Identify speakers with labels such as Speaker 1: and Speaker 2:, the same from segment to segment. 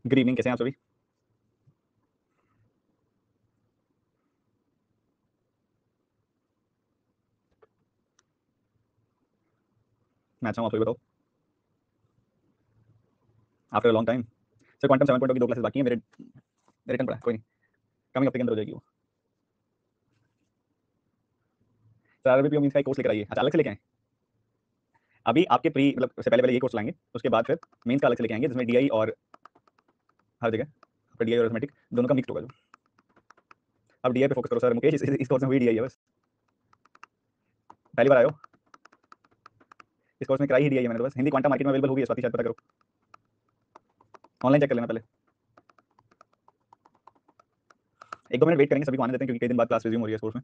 Speaker 1: Good evening, कैसे हैं आप सभी? मैं अच्छा हूँ, आप सभी बताओ। After a long time. Sir quantum 7.0 की 2 क्लासेस बाकी हैं, मेरे टर्न पड़ा है, कोई नहीं, कमिंग हफ्ते के अंदर हो जाएगी वो। सर आरबीपीओ मींस का एक कोर्स लेकर आइए। अच्छा, अलग से लेके आएँ? अभी आपके प्री मतलब उससे पहले ये कोर्स लाएँगे, उसके बाद फिर मेंस का अलग से लेके आएँगे जिसमें डीआई और हर जगह आपका डीआई और अरिथमेटिक दोनों का मिक्स्ड होगा जो। अब डीआई पे फोकस करो सर मुकेश, इस कोर्स में वही डीआई है बस। पहली बार आए हो? इस कोर्स में कराई ही डीआई है मैंने तो बस। हिंदी क्वांटम मार्केट में अवेलेबल होगी, स्वाति शायद पता करो। ऑनलाइन चेक कर लेना पहले। 1-2 मिनट वेट करेंगे, सभी को आने देते हैं क्योंकि कई दिन बाद क्लास रिज्यूम हो रही है इस कोर्स में।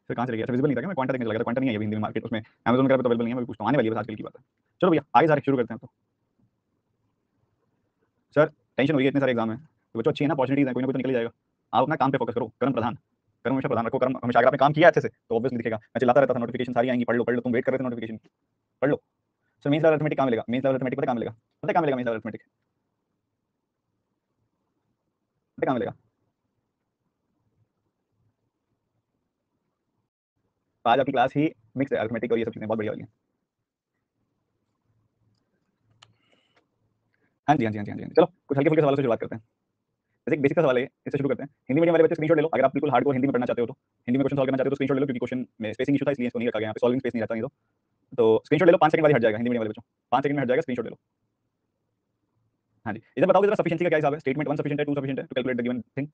Speaker 1: फिर कहाँ चले गए? अच्छा, विजिबल नहीं था क्या? मैं क्वांटा देखने चला गया था। क्वांटा नहीं है अभी हिंदी में मार्केट, उसमें अमेज़न वगैरह पे तो अवेलेबल नहीं है। मैं भी पूछता हूँ, आने वाली है बस, आजकल की बात है। चलो भैया आगे सारे शुरू करते हैं अब तो। सर टेंशन हो रही है, इतने सारे एग्जाम हैं तो बच्चों, अच्छी है ना, अपॉर्चुनिटीज है, कोई ना कोई तो निकल ही जाएगा। आप अपना काम पे फोकस करो, कर्म प्रधान, कर्म हमेशा प्रधान रखो। कर्म हमेशा, अगर आपने काम किया अच्छे से तो ऑब्वियसली दिखेगा। मैं चिल्लाता रहता था नोटिफिकेशन सारी आएंगी, पढ़ लो, तुम वेट कर रहे थे नोटिफिकेशन, पढ़ लो। सर मेंस लेवल अरिथमेटिक कहाँ मिलेगा? मेंस लेवल अरिथमेटिक पता कहाँ मिलेगा? पता है कहाँ मिलेगा मेंस लेवल अरिथमेटिक? पता है कहाँ मिलेगा? तो आज आपकी क्लास ही मिक्स है, अरिथमेटिक और ये सब चीजें बहुत बढ़िया वाली हैं। हाँ जी, हाँ जी, हाँ जी, हाँ जी, हाँ जी। चलो कुछ हल्के फुल्के सवालों से शुरुआत करते हैं। जैसे बेसिक का सवाल है, इससे शुरू करते हैं। हिंदी मीडियम वाले बच्चे स्क्रीनशॉट ले लो, अगर आप बिल्कुल हार्डकोर हिंदी में पढ़ना चाहते हो तो। हिंदी में क्वेश्चन सॉल्व करना चाहते हो तो स्क्रीनशॉट ले लो, क्योंकि क्वेश्चन में स्पेसिंग इशू था इसलिए इसको नहीं रखा गया, यहाँ पे सॉल्विंग स्पेस नहीं रहता, नहीं तो स्क्रीनशॉट ले लो, 5 सेकंड बाद ही हट जाएगा हिंदी मीडियम वाले बच्चों। 5 सेकंड में हट जाएगा, स्क्रीनशॉट ले लो। हाँ जी, इधर बताओ जरा सफिशिएंसी का क्या हिसाब है? स्टेटमेंट 1 सफिशिएंट है, 2 सफिशिएंट है to calculate the given thing?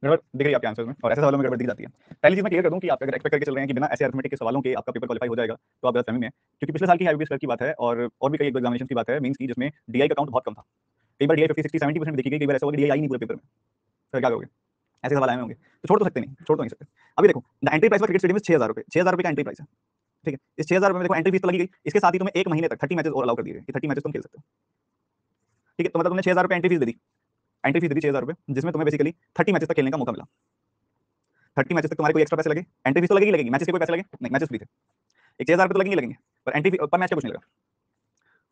Speaker 1: गड़बड़ दिख रही है आपके आंसर्स में, और ऐसे सवालों में गड़बड़ दिख जाती है। पहली चीज मैं क्लियर कर दूं कि आप अगर एक्सपेक्ट करके चल रहे हैं कि बिना ऐसे अरिथमेटिक के सवालों के आपका पेपर क्वालिफाई हो जाएगा, तो आप गलतफहमी में हैं। क्योंकि पिछले साल की आईबीएस की बात है, और भी कई एग्जामिनेशन की बात है मेंस की, जिसमें डीआई का काउंट बहुत कम था। कई बार डीआई 50 60 70% देखी गई, कई बार ऐसा होगा कि डीआई आई नहीं पूरे पेपर में। फिर क्या करोगे? ऐसे सवाल आए होंगे तो छोड़ तो सकते नहीं, छोड़ तो नहीं सकते। अभी देखो, the entry price for cricket stadium में 6000 रुपए, 6000 रुपए का एंट्री प्राइस है। ठीक है, इस 6000 रुपए में देखो एंट्री फीस तो लगी गई, इसके साथ ही तुम्हें 1 महीने तक 30 मैचेस और अलाउ कर दिए गए कि 30 मैचेस तुम खेल सकते हो। ठीक है, तो मतलब तुमने 6000 रुपए एंट्री फीस दे दी, एंट्री फीस दी 6000 रुपए, जिसमें तुम्हें बेसिकली 30 मैचेस तक खेलने का मौका मिला। 30 मैचेस तक तुम्हारे कोई एक्स्ट्रा पैसे लगे? एंट्री फीस तो लगेगी लगेगी, मैचेस के कोई पैसे लगे नहीं, मैचेस फ्री थे। एक 6000 रुपए तो लगेंगे लगेंगे, पर एंट्री पर मैच का कुछ नहीं लगा।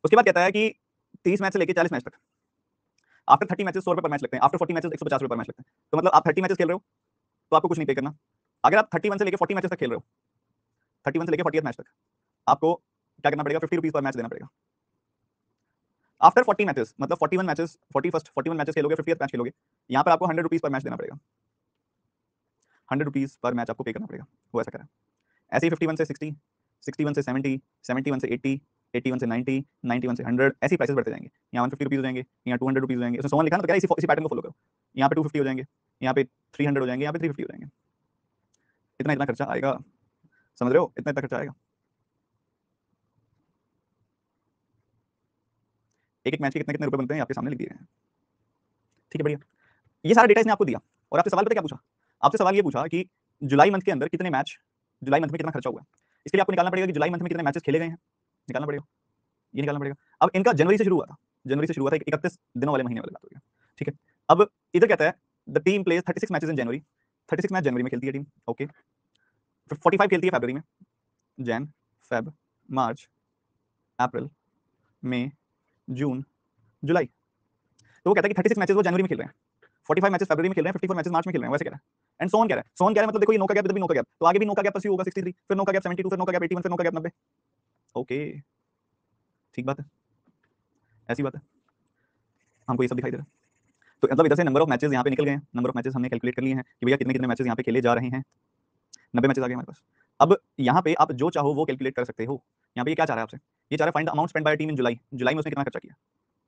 Speaker 1: उसके बाद कहता है कि 30 मैच से लेकर 40 मैच तक, आफ्टर 30 मैचेस 100 रुपए पर मैच लगते हैं, आफ्टर 40 मैचेस 150 रुपए पर मैच लगते हैं। तो मतलब आप 30 मैचेस खेल रहे हो तो आपको कुछ नहीं पे करना। अगर आप 31 से लेकर 40 मैचेस तक खेल रहे हो, 31 से लेकर 40 मैच तक, आपको क्या करना पड़ेगा? 50 रुपीज पर मैच देना पड़ेगा। आफ्टर 40 मैचेस, मतलब 41 मैचेस, 41 मैचेस खेलोगे, 50th मैच खेलोगे, यहाँ पर आपको 100 रुपीज पर मैच देना पड़ेगा, 100 रुपीज पर मैच आपको पे करना पड़ेगा, वो ऐसा कह रहा है। ऐसे ही 51 से 60, 61 से 70, 71 से 80, 81 से 90, 91 से 100, ऐसी प्राइसेस बढ़ते जाएंगे। यहाँ 150 रुपीज हो जाएंगे, यहाँ 200 रुपीज हो जाएंगे, उसमें 1 लिखा ना, तो क्या है, इसी पैटर्न को फॉलो करो। यहाँ पे 250 हो जाएंगे, यहाँ पे 300 हो जाएंगे, यहाँ पे 350 हो जाएंगे। इतना इतना खर्चा आएगा, समझ रहे हो, इतना इतना खर्चा आएगा। एक एक मैच के कितने कितने रुपए बनते हैं आपके सामने लिख दिए हैं। ठीक है, बढ़िया। ये सारा डेटा इसने आपको दिया और आपसे सवाल पता क्या पूछा, आपसे सवाल ये पूछा कि जुलाई मंथ के अंदर कितने मैच, जुलाई मंथ में कितना खर्चा हुआ है। इसके लिए आपको निकालना पड़ेगा कि जुलाई मंथ में कितने मैचेस खेले गए हैं, निकालना पड़ेगा, ये निकालना पड़ेगा। अब इनका जनवरी से शुरू हुआ था, जनवरी से शुरू हुआ था, 31 दिनों वाले महीने वाली बात हो गई। ठीक है, अब इधर कहता है the team plays 36 matches in January, 36 match जनवरी में खेलती है टीम, ओके। 45 खेलती है फरवरी में, जैन, फेब, मार्च, अप्रैल, मई, जून, जुलाई। तो वो कहता है कि 36 मैचेस वो जनवरी में खेल रहे हैं, 45 मैचेस फरवरी में खेल रहे हैं, 54 मैचेस मार्च में खेल रहे हैं, वैसे कह रहा है। एंड सोन कह रहा है, सोन कह रहा है मतलब देखो ये नो का गैप, इधर भी नो का गैप, तो आगे भी नो का गैप परस्यू होगा 63, फिर नो का गैप 72, फिर नो का गैप 81, फिर नो का गैप 90। ओके, ठीक बात है, ऐसी बात है, हमको ये सब दिखाई दे रहा है। तो मतलब इधर से नंबर ऑफ मैचेस यहाँ पे निकल गए हैं, नंबर ऑफ मैचेस हमने कैलकुलेट कर लिए हैं कि भैया कितने कितने मैचेस यहाँ पे खेले जा रहे हैं, 90 मैचेस आ गए हमारे पास। अब यहाँ पे आप जो चाहो वो कैलकुलेट कर सकते हो। यहाँ पे ये क्या चाह रहा है आपसे, ये चाह रहा है find the amount spend by team in July, जुलाई में उसने कितना खर्चा किया।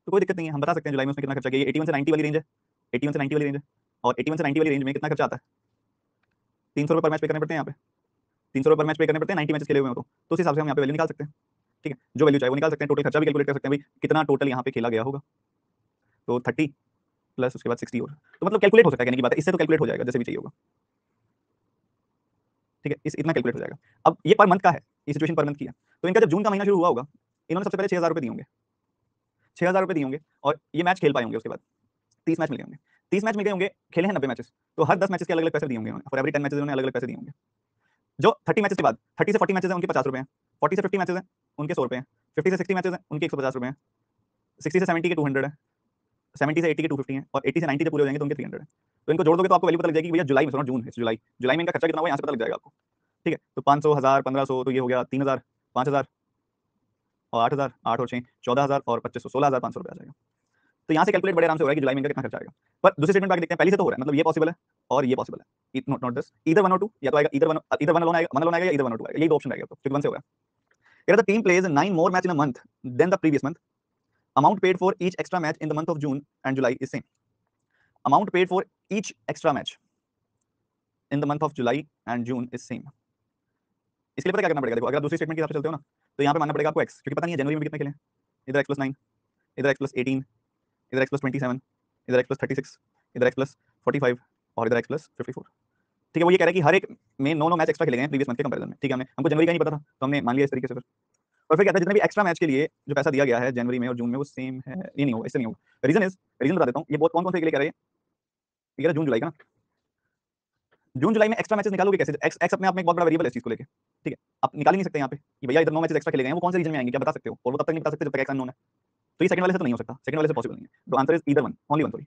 Speaker 1: तो कोई दिक्कत नहीं है, हम बता सकते हैं जुलाई में उसने कितना खर्चा किया। 81 से 90 वाली रेंज है, 81 से 90 वाली रेंज है, और 81 से 90 वाली रेंज में कितना खर्चा आता है, 300 रुपये पर मैच पे करने पड़ते हैं यहाँ पे, 300 रुपये पर मैच पे करने पड़ते हैं 90 मैचेस खेले हुए हो तो उस हिसाब से हम यहाँ पे वैल्यू निकाल सकते हैं। ठीक है, जो वैल्यू चाहे वो निकाल सकते हैं, टोटल खर्चा भी कैलकुलेट कर सकते हैं भाई कितना टोटल यहाँ पे खेला गया होगा, तो 30 प्लस उसके बाद 60 और, तो मतलब कैलकुलेट हो सकता है, कहने की बात है, इससे तो कैलकुलेट हो जाएगा जैसे भी चाहिए होगा। ठीक है, इस इतना कैलकुलेट हो जाएगा। अब ये पर मंथ का है, ये सिचुएशन पर मंथ की है, तो इनका जब जून का महीना शुरू हुआ होगा, इन्होंने सबसे पहले 6000 रुपये दिए होंगे, 6000 रुपये दिए होंगे, और ये मैच खेल पाए होंगे, उसके बाद 30 मैच मिले होंगे, 30 मैच मिल गए होंगे, खेले हैं 90 मैचेस, तो हर 10 मैचेस के अलग अलग पैसे दिए होंगे, फॉर एवरी 10 मैचेस उन्होंने अलग अलग पैसे दिए होंगे। जो 30 मैचेस के बाद, 30 से 40 मैचेस हैं उनके 50 रुपए हैं, 40 से 50 मैचेस हैं उनके 100 रुपए हैं, 50 से 60 मैचेस हैं उनके 150 रुपए हैं, 60 से 70 के 200 है, 70 से 80 के 250 हैं, और 80 से 90 जब पूरे हो जाएंगे तो उनके 300 है। तो इनको जोड़ दोगे तो आपको वैल्यू पता लग जाएगी कि भैया जुलाई में, सुनो जून है, जुलाई जुलाई में इनका खर्चा कितना हुआ यहाँ से पता लग जाएगा आपको। ठीक है, तो 500, 1000, 1500, तो ये हो गया 3000, 5000 और 8000, 8 और 6, 14000 और 2500, 16500 रुपये आ जाएगा। तो यहाँ से कैलकुलेट बड़े आराम से हो रहा है कि जुलाई में इनका कितना खर्चा आएगा। पर दूसरे स्टेटमेंट आगे देखते हैं, पहले से तो हो रहा है, मतलब ये पॉसिबल है और ये पॉसिबल है, नॉट दिस, ईदर वन और टू, या तो आएगा ईदर वन अलोन आएगा, वन अलोन आएगा, या ईदर वन और टू आएगा, यही दो ऑप्शन रहेगा, तो क्योंकि वन से हो गया। Here the team plays 9 more match in a month than the previous month. Amount paid for each extra match in the month of June and July is same. Amount paid for each extra match in the month of July and June is same. इसके लिए पता क्या करना पड़ेगा, देखो अगर आप दूसरी स्टेटमेंट के हिसाब से चलते हो ना, तो यहाँ पे मानना पड़ेगा आपको x, क्योंकि पता नहीं है जनवरी में कितने खेले, इधर x + 9, इधर x + 18, इधर x + 27, इधर x + 36, इधर x + 45 और इधर x + 54। ठीक है, वो ये कह रहा है कि हर एक में 9 मैच एक्स्ट्रा खेले गए हैं प्रीवियस मंथ के कंपैरिजन में। ठीक है, हमको जनवरी का नहीं पता था तो हमने मान लिया इस तरीके से। फिर और फिर कहता है जितने भी एक्स्ट्रा मैच के लिए जो पैसा दिया गया है जनवरी में और जून में वो सेम है, ये नहीं होगा, इससे नहीं होगा। रीजन बता देता हूँ, ये बहुत कौन कौन से के लिए कह रहे हैं, ये कह रहा है जून जुलाई का ना, जून जुलाई में एक्स्ट्रा मैचेस निकालोगे कैसे, एक्स अपने आप में एक बहुत बड़ा वेरिएबल है इस चीज को लेके। ठीक है, आप निकाल ही नहीं सकते यहाँ पे कि भैया इधर 9 मैचेस एक्स्ट्रा खेले गए हैं, वो कौन से रीजन में आएंगे क्या बता सकते हो, और वो तब तक नहीं बता सकते जब तक एक्स अननोन है। तो ये सेकंड वाले से तो नहीं हो सकता, सेकंड वाले से पॉसिबल नहीं है, तो answer is either one, only one, sorry,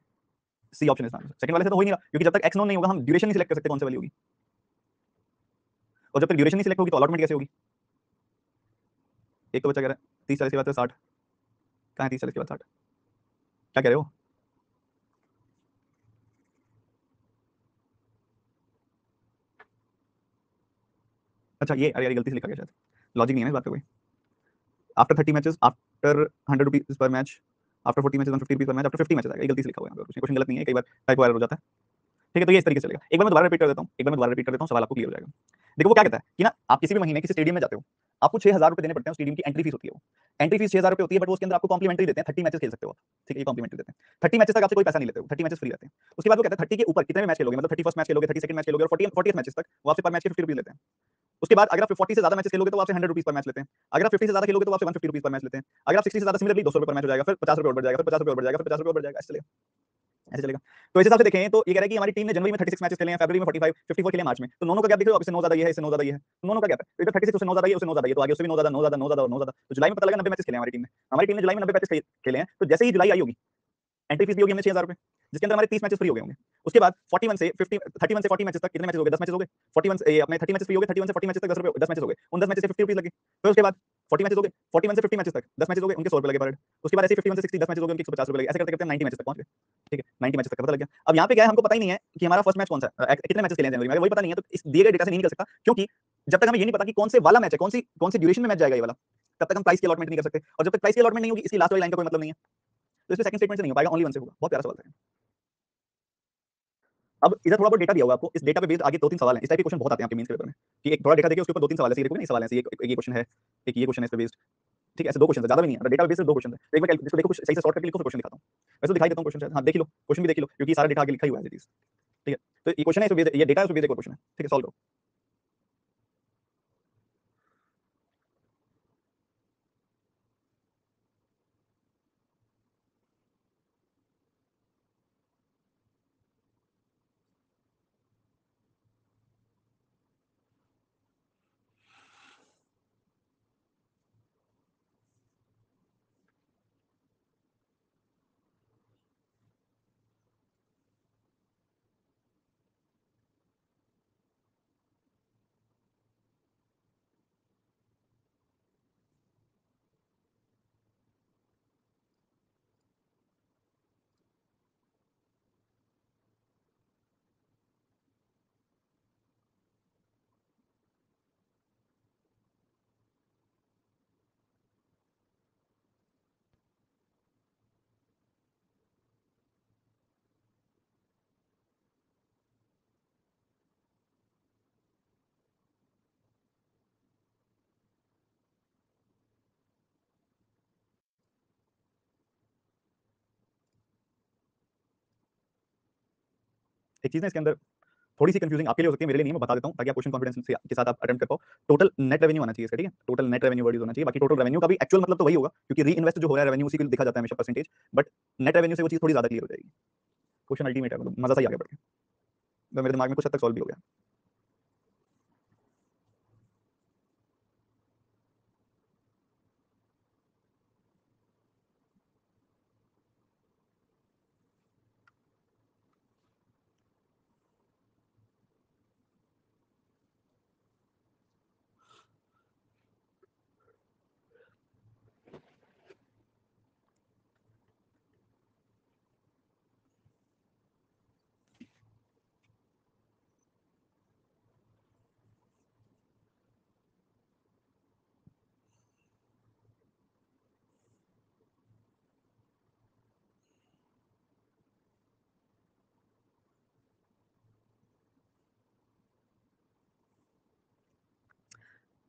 Speaker 1: C option is answer. Second वाले से तो हो ही नहीं रहा, क्योंकि जब तक एक्स नोन नहीं होगा हम ड्यूरेशन नहीं सिलेक्ट कर सकते कौन सी वैल्यू होगी, और जब तक ड्यूरेशन नहीं सिलेक्ट होगी तो अलॉटमेंट कैसे होगी। एक तो बच्चा कह रहा है 30-40 के बाद 60, कहाँ है 30-40 के बाद 60, क्या कह रहे हो। अच्छा ये अरे यार गलती से लिखा गया शायद, लॉजिक नहीं है ना इस बात का कोई। After 30 matches after 100 rupees per match, after 40 matches 150 rupees per match, after 50 matches आएगा, ये गलती से लिखा हुआ है यहाँ पे, क्वेश्चन गलत नहीं है, कई बार टाइपो एरर हो जाता है। ठीक है, तो ये इस तरीके से चलेगा। एक बार मैं दोबारा रिपीट कर देता हूँ, सवाल आपको क्लियर हो जाएगा। देखो वो क्या कहता है कि ना आप किसी भी महीने किसी स्टेडियम में जाते हो, आपको 6000 रुपए देने पड़ते हैं, स्टेडियम की एंट्री फीस होती है, वो एंट्री फीस 6000 रुपए होती है, बट वो उसके अंदर आपको कॉम्प्लीमेंट्री देते हैं, 30 मैचेस खेल सकते हो आप। ठीक है, ये कॉम्प्लीमेंट्री देते हैं, 30 मैचेस तक आपसे कोई पैसा नहीं लेते हो, 30 मैचेस फ्री रहते हैं। उसके बाद वो कहता है 30 के ऊपर कितने भी मैच खेलोगे, मतलब 31st मैच खेलोगे, 32nd मैच खेलोगे और 40th मैचेस तक वो आपसे पर मैच के 50 रुपीज लेते हैं। उसके बाद अगर आप 40 से ज्यादा मैचेस खेलोगे तो आपसे 100 रुपीज पर मैच लेते हैं, अगर आप 50 से ज्यादा खेलोगे तो आपसे 150 रुपीज पर मैच लेते हैं, अगर आप 60 से ज्यादा सिमिलरली 200 रुपए पर मैच हो जाएगा, फिर 50 रुपए और बढ़ जाएगा, फिर 50 रुपए और बढ़ जाएगा, फिर 50 रुपए और बढ़ जाएगा, ऐसे चलेगा, ऐसे चलेगा। तो इस हिसाब से देखें तो ये कह रहा है कि हमारी टीम ने जनवरी में 36 मैचेस खेले हैं, फरवरी में 45, 54 खेले मार्च में, तो दोनों का गैप देख रहे हो, इससे 9 ज्यादा ये है, इससे 9 ज्यादा ये है, दोनों का गैप है, तो इधर 36 उससे 9 ज्यादा ये, उससे 9 ज्यादा ये, तो आगे उससे भी 9 ज्यादा, 9 ज्यादा, 9 ज्यादा और 9 ज्यादा, तो जुलाई में पता लगा 90 मैचेस खेले हमारी टीम ने जुलाई में 90 मैचेस खेले हैं। तो जैसे ही जुलाई आई होगी एंट्री फीस दी होगी हमने 6000 रुपए, जिसके अंदर हमारे 30 मैचेस फ्री हो गए होंगे। उसके बाद 41 से 50 31 से 40 मैचेस तक कितने मैचेस हो गए? 10 मैचेस हो गए। 41 से अपने 30 मैचेस फ्री हो गए, 31 से 40 मैचेस तक 10 रुपए 10 मैचेस हो गए। उन 10 मैचेस से 50 रुपीस लगे। फिर उसके बाद 40 मैचेस हो गए, 41 से 50 मैचेस तक 10 मैचेस हो गए, उनके 100 रुपए लगे पर हेड। उसके बाद ऐसे 51 से 60 10 मैचेस हो गए, उनके 150 रुपए लगे। ऐसे करते-करते 90 मैचेस तक पहुंच गए। ठीक है, 90 मैचेस तक का पता लग गया। अब यहाँ पे क्या है, हमको पता ही नहीं है कि हमारा फर्स्ट मैच कौन सा है, कितने मैचेस खेले हैं जनवरी में, वही पता नहीं है, तो इस दिए गए डेटा से नहीं निकल सकता, क्योंकि जब तक हमें ये नहीं पता कि कौन से वाला मैच है, कौन सी ड्यूरेशन में मैच जाएगा ये वाला, तब तक हम प्राइस की अलॉटमेंट नहीं कर सकते। और जब तक प्राइस की अलॉटमेंट नहीं होगी, इसकी लास्ट वाली लाइन का कोई मतलब नहीं है। तो इसमें सेकंड स्टेटमेंट से नहीं हो पाएगा, ओनली वन से होगा। बहुत प्यारा सवाल था। अब इधर थोड़ा बहुत डेटा दिया हुआ है आपको, इस डेटा पे बेस्ड आगे 2-3 सवाल हैं। इस टाइप के क्वेश्चन बहुत आते हैं आपके मेंस के पेपर में, कि एक थोड़ा डेटा देके उसके ऊपर 2-3 सवाल ऐसे ही देखोगे ना, सवाल ऐसे, एक ये क्वेश्चन है, एक ये क्वेश्चन है इस पे बेस्ड। ठीक है, ऐसे 2 क्वेश्चन है, ज्यादा भी नहीं है, डेटा बेस से 2 क्वेश्चन है। तो एक बार इसको देखो, कुछ सही से सॉर्ट करके लिखो, फिर क्वेश्चन दिखाता हूं। वैसे तो दिखाई देता हूं क्वेश्चन शायद, हां देख लो, क्वेश्चन भी देख लो, क्योंकि सारा डेटा आगे लिखा ही हुआ है एज़ इट इज। ठीक है, तो ये क्वेश्चन है, इस पे बेस्ड, ये डेटा है, उस पे बेस्ड एक क्वेश्चन है। ठीक है, सॉल्व करो। एक चीज ना इसके अंदर थोड़ी सी कंफ्यूजिंग आपके लिए हो सकती है, मेरे लिए नहीं है, मैं बता देता हूं ताकि आप क्वेश्चन कॉन्फिडेंस के साथ आप अटेम्प्ट कर पाओ। टोटल नेट रेवेन्यू आना चाहिए इसका, ठीक है, total net revenue word use होना चाहिए। बाकी टोटल रेवेन्यू का भी एक्चुअल मतलब तो वही होगा, क्योंकि री इन्वेस्ट जो हो रहा है रेवेन्यू, उसी को लिखा जाता है हमेशा परसेंटेज, बट नेट रेवेन्यू से वो चीज थोड़ी ज्यादा क्लियर हो जाएगी। क्वेश्चन अल्टीमेट है, मतलब मजा सा ही आ गया पढ़ के, तो मेरे दिमाग में कुछ हद तक सॉल्व भी हो गया।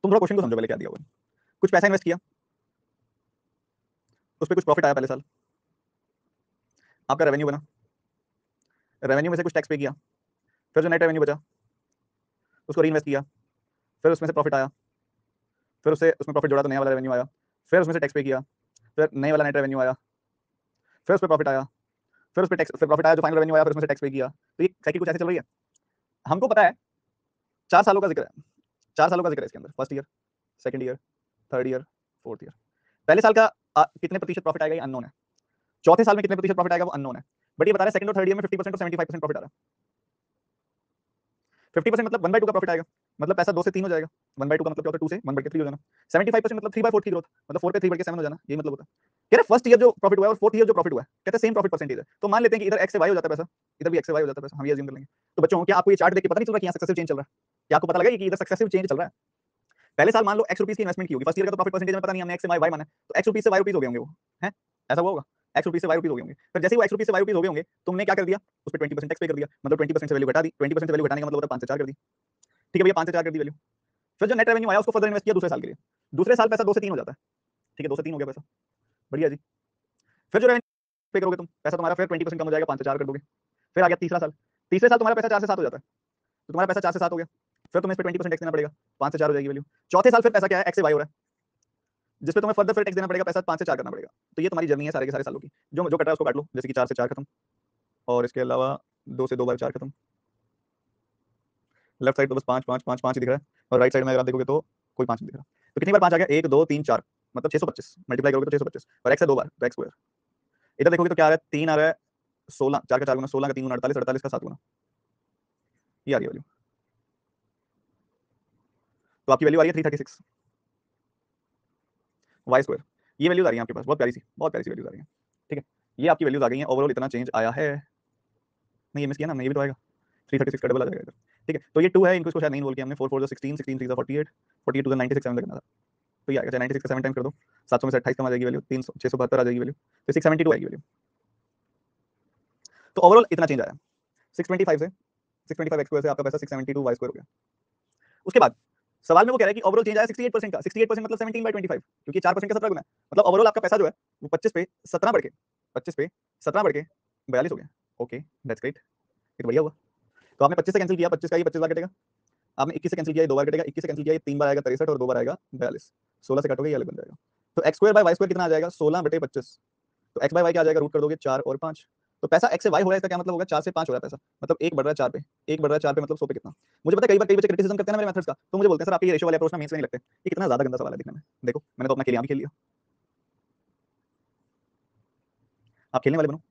Speaker 1: तुम थोड़ा क्वेश्चन को समझो पहले क्या दिया हुआ है। कुछ पैसा इन्वेस्ट किया, उस पर कुछ प्रॉफिट आया पहले साल, आपका रेवेन्यू बना, रेवेन्यू में से कुछ टैक्स पे किया, फिर जो नेट रेवेन्यू बचा उसको री इन्वेस्ट किया, फिर उसमें से प्रॉफिट आया, फिर उससे उसमें प्रॉफिट जोड़ा तो नया वाला रेवेन्यू आया, फिर उसमें से टैक्स पे किया, फिर नए वाला नेट रेवेन्यू आया, फिर उस पर प्रॉफिट आया, फिर उस पर टैक्स, फिर प्रॉफिट आया जो फाइनल रेवेन्यू आया, फिर उसमें से टैक्स पे किया। तो ये साइकिल कुछ ऐसे चल रही है। हमको पता है 4 सालों का जिक्र है, 4 सालों का जिक्र है इसके अंदर, first year, second year, third year, fourth year. पहले साल का कितने प्रतिशत प्रॉफिट आएगा ये अननोन है, चौथे साल में कितने प्रतिशत प्रॉफिट आएगा वो अननोन है, बट ये बता रहा है सेकंड और थर्ड ईयर में 50% और 75% प्रॉफिट आ रहा है। 50% मतलब 1/2 का प्रॉफिट आएगा, मतलब पैसा 2 से 3 हो जाएगा। 1/2 का मतलब क्या होता है, 2 से 1/3 हो जाना। 75% मतलब 3/4 की ग्रोथ, मतलब 4 पे 3 बढ़ के 7 हो जाना, यही मतलब होता है। कह रहे फर्स्ट ईयर जो प्रॉफिट हुआ है और फोर्थ ईयर जो प्रॉफिट हुआ है, कहते हैं सेम प्रॉफिट परसेंटेज है। तो मान लेते हैं कि इधर x से y हो जाता है पैसा, इधर भी x से y हो जाता है पैसा, हम ये अज्यूम कर लेंगे। तो बच्चों क्या आपको ये चार्ट देख के पता नहीं चल रहा कि यहाँ सक्सेसिव चेंज चल रहा है? क्या आपको पता लगा कि इधर सक्सेसिव चेंज चल रहा है? पहले साल मान लो x रुपीस की इन्वेस्टमेंट की होगी, फर्स्ट ईयर का तो प्रॉफिट परसेंटेज में पता नहीं, हमने x से y माना है, तो x रुपीस से y रुपीस हो गए होंगे वो, हैं? ऐसा हुआ होगा, x रुपीस से y रुपीस हो गए होंगे। फिर जैसे ही वो x रुपीस से y रुपीस हो गए होंगे, तुमने क्या कर दिया, उस पे 20% टैक्स पे कर दिया, मतलब 20% से वैल्यू घटा दी। 20% से वैल्यू घटाने का मतलब होता है 5 से 4 कर दी। ठीक है भैया, 5 से 4 कर दी वैल्यू। फिर जो नेट रेवेन्यू आया उसको फर्दर इन्वेस्ट किया दूसरे साल के लिए, दूसरे साल पैसा 2 से 3 हो जाता है। ठीक है, 2 से 3 हो गया पैसा, बढ़िया जी। फिर जो रेवेन्यू पे करोगे तुम, पैसा तुम्हारा फिर 20% कम हो जाएगा, 5 से 4 कर दोगे। फिर आ गया तीसरा साल, तीसरे साल तुम्हारा पैसा 4 से 7 हो जाता है, तो तुम्हारा पैसा 4 से 7 हो गया। फिर तुम्हें इस पे 20% टैक्स देना पड़ेगा, 5 से 4 हो जाएगी वैल्यू। चौथे साल फिर पैसा क्या है, x से y हो रहा है, जिसपे तुम्हें फर्दर फिर टैक्स देना पड़ेगा, पैसा 5 से 4 करना पड़ेगा। तो ये तुम्हारी जर्नी है सारे के सारे सालों की, जो जो कट रहा है उसको काट लो, जैसे कि 4 से 4 खत्म, और इसके अलावा 2 से 2 बार 4 खत्म। लेफ्ट साइड तो बस 5 5 5 5 ही दिख रहा है, और राइट साइड में अगर आप देखोगे तो कोई 5 नहीं दिख रहा। तो कितनी बार 5 आ गया, 1 2 3 4, मतलब 625 मल्टीप्लाई करोगे तो 625, और x है 2 बार तो x स्क्वायर। इधर देखोगे तो क्या आ रहा है, 3 आ रहा है, 16, 4 का 4 गुना 16 का 3 गुना 48, 48 का 7 गुना, ये आ गई वैल्यू। तो आपकी वैल्यू आ रही है 336 वाई स्क्वायर। ये वैल्यूज आ रही है आपके पास, बहुत प्यारी सी वैल्यूज आ रही है। ठीक है, ये आपकी वैल्यूज आ गई हैं। ओवरऑल इतना चेंज आया है, नहीं ये मिस किया ना, ये भी तो आएगा 336 का डबल आ जाएगा इधर। ठीक है, तो ये 2 है, इनको शायद नहीं बोल के हमने 4 4 16 16 3 48 48 2 96 7 करना था, तो ये आएगा। चाहे 96 का 7 टाइम कर दो, 700 में से 28 कम आ जाएगी वैल्यू, 300 672 आ जाएगी वैल्यू, तो 672 आएगी वैल्यू। तो ओवरऑल इतना चेंज आया 625 से 625 एक्स स्क्वायर से आपका पैसा 672 वाई स्क्वायर हो गया। उसके बाद सवाल में वो कह रहा है कि ओवरऑल चेंज आया 68% का। 68% मतलब 17/25, क्योंकि 4% का 17 गुना है, मतलब ओवरऑल आपका पैसा जो है वो 25 पे 17 बढ़ के 25 पे 17 बढ़ के 42 हो गया। ओके, दैट्स ग्रेट, ये तो बढ़िया हुआ। तो आपने 25 से कैंसिल किया, 25 का ये 25 बार कटेगा। आपने 21 से कैंसिल किया, ये 2 बार कटेगा। 21 से कैंसिल किया, ये 3 बार आएगा 63 और 2 बार आएगा 42। 16 से कटोगे ये अलग बन जाएगा। तो x square by y square कितना आ जाएगा, 16/25। तो एक्स बाय वाई क्या आ जाएगा, रूट कर दोगे 4 और 5। तो पैसा एक्स से वाई हो रहा है, इसका क्या मतलब होगा, 4 से 5 हो रहा है पैसा, मतलब 1 बढ़ रहा है 4 पे, 1 बढ़ रहा है 4 पे, मतलब 100 पे कितना। मुझे पता है कई बच्चे क्रिटिसिज्म करते हैं ना मेरे मेथड्स का, तो मुझे बोलते हैं सर आपके ये रेशियो वाले अप्रोच में मेंस में नहीं लगते। ये कितना ज्यादा गंदा सवाल है दिखने में। देखो मैंने तो अपना खेल यहाँ भी खेल लिया, आप खेलने वाले बनो।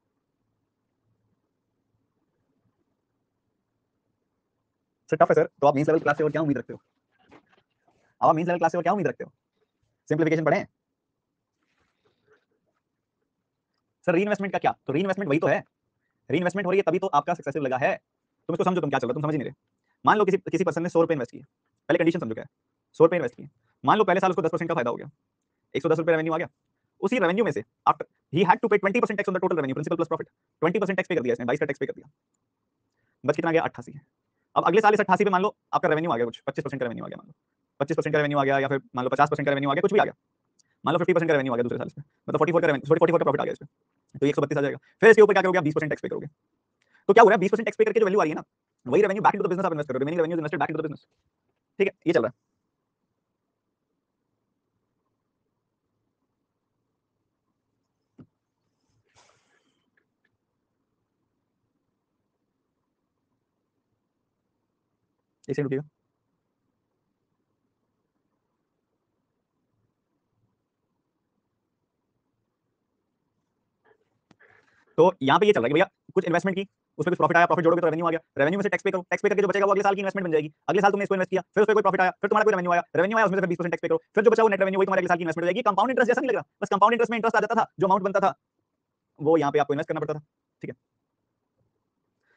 Speaker 1: सर टफ है सर, तो आप मेंस लेवल क्लास से और क्या उम्मीद रखते हो? आप मेंस लेवल क्लास से और क्या उम्मीद रखते हो? सिंप्लीफिकेशन पढ़ें? सर री इन्वेस्टमेंट का क्या, तो री इन्वेस्टमेंट वही तो है, री इन्वेस्टमेंट हो रही है तभी तो आपका सक्सेसिव लगा है। तुम इसको समझो, तुम क्या चल रहा है, तुम समझ ही नहीं रहे। मान लो किसी किसी पर्सन ने 100 रुपए इन्वेस्ट किए, पहले कंडीशन समझो क्या है। 100 रुपए इन्वेस्ट किए, मान लो पहले साल उसको 10% का फायदा हो गया, 110 रुपए रेवेन्यू आ गया। उसी रेवेन्यू में से after he had to pay 20% tax on the total revenue, principal plus profit. 20% tax pay कर दिया इसने, 22 का टैक्स पे कर दिया, बच कितना गया 88। अब अगले साल इस 88 पे मान लो आपका रेवेन्यू आ गया कुछ 25% का रेवेन्यू आ गया, मान लो 25% का रेवेन्यू आ गया, या फिर मान लो 50% का रेवेन्यू आ गया, कुछ भी आ गया। मान लो 50% का रेवेन्यू आ गया दूसरे साल इसमें, मतलब 44 का रेवेन्यू, 44 का प्रॉफिट आ गया इसमें, तो 132 आ जाएगा। फिर इसके ऊपर क्या करोगे आप, 20% टैक्स पे करोगे। तो क्या हो रहा है, 20% टैक्स पे करके जो वैल्यू आ रही है ना, वही revenue back into the business आप इन्वेस्ट करो, remaining revenue invested back into the business. ठीक है, ये चल रहा है। एक सेकंड रुकिएगा। तो यहाँ पे ये चल रहा है कि भैया कुछ इन्वेस्टमेंट की, उसमें कुछ प्रॉफिट आया, प्रॉफिट जोड़ोगे तो रेवेन्यू आ गया, रेवेन्यू में से टैक्स पे करो, टैक्स पे करके जो बचेगा वो अगले साल की इन्वेस्टमेंट बन जाएगी। अगले साल तुमने इसको इन्वेस्ट किया, फिर उस पे कोई प्रॉफिट आया, फिर तुम्हारा कोई रेवेन्यू आया, रेवेन्यू आया उसमें से 20% टैक्स पे करो, फिर जो बचा वो नेट रेवेन्यू वही तुम्हारे अगले साल की इन्वेस्टमेंट हो जाएगी। कंपाउंड इंटरेस्ट जैसा नहीं लग रहा, बस कंपाउंड इंटरेस्ट में इंटरेस्ट आ जाता था, जो अमाउंट बनता था वो यहाँ पे आपको इन्वेस्ट करना पड़ता था। ठीक है,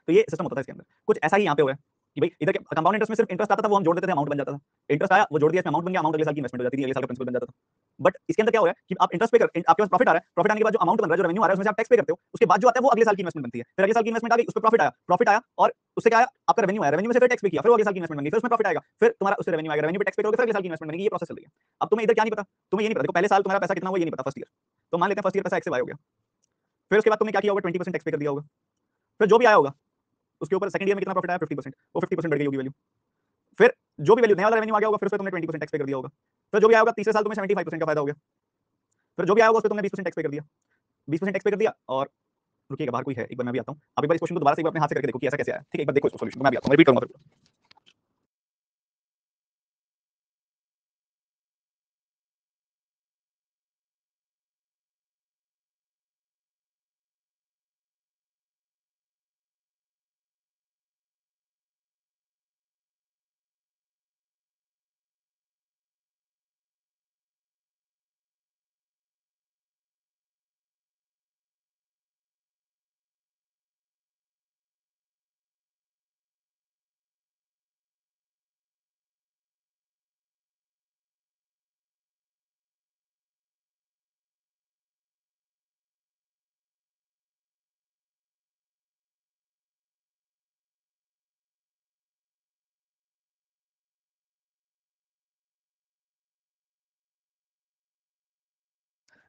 Speaker 1: तो ये सिस्टम होता था इसके अंदर। कुछ ऐसा ही यहाँ पे हो रहा है कि भाई इधर कंपाउंड इंटरेस्ट में सिर्फ इंटरेस्ट आता था, वो हम जोड़ देते थे, अमाउंट बन जाता था। इंटरेस्ट आया, वो जोड़ दिया, इसमें अमाउंट बन गया, अमाउंट अगले साल की इन्वेस्टमेंट हो जाती थी, अगले साल का प्रिंसिपल बन जाता था। बट इसके अंदर क्या हो रहा है कि आप इंटरेस्ट पे कर, आपके पास प्रॉफिट आ रहा है, प्रॉफिट आने के बाद जो अमाउंट बन रहा है, जो रेवेन्यू आ रहा है, उसमें से आप टैक्स पे करते हो, उसके बाद जो आता है वो अगले साल की इन्वेस्टमेंट बनती है। फिर अगले साल की इन्वेस्टमेंट आ गई, उस पर प्रॉफिट आया, और उससे क्या आया, आपका रेवेन्यू आया, रेवेन्यू में से फिर टैक्स पे किया, फिर वो अगले साल की इन्वेस्टमेंट बन गई, फिर उसमें प्रॉफिट आएगा, फिर तुम्हारा उससे रेवेन्यू आएगा, रेवेन्यू पे टैक्स पे करोगे, फिर अगले साल की इन्वेस्टमेंट बनेगी। ये प्रोसेस चल रही है। अब तुम्हें इधर क्या नहीं पता, तुम्हें ये नहीं पता, देखो पहले साल तुम्हारा पैसा कितना हुआ ये नहीं पता, फर्स्ट ईयर। तो मान लेते हैं फर्स्ट ईयर पैसा एक्स से वाई हो गया, फिर उसके बाद तुमने क्या किया होगा, 20% टैक्स पे कर दिया होगा, फिर जो भी आया होगा उसके ऊपर सेकंड ईयर में कितना प्रॉफिट आया 50%, वो 50% बढ़ गई होगी वैल्यू। फिर जो भी वैल्यू नया वाला रेवेन्यू आ गया होगा, फिर उस पे तुमने 20% टैक्स पे कर दिया होगा। फिर जो भी आया होगा तीसरे साल तुम्हें 75% का फायदा हो गया, फिर जो भी आया होगा उस पे तुमने 20% टैक्स पे कर दिया, 20% टैक्स पे कर दिया। और रुकिएगा, बाहर कोई है, एक बार मैं भी आता हूँ, आप एक बार इस क्वेश्चन को दोबारा से एक बार अपने हाथ से करके देखो कि ऐसा कैसे आया। ठीक है, एक बार देखो इसको सॉल्यूशन, मैं भी आता हूँ, मैं रिपीट करूंगा फिर।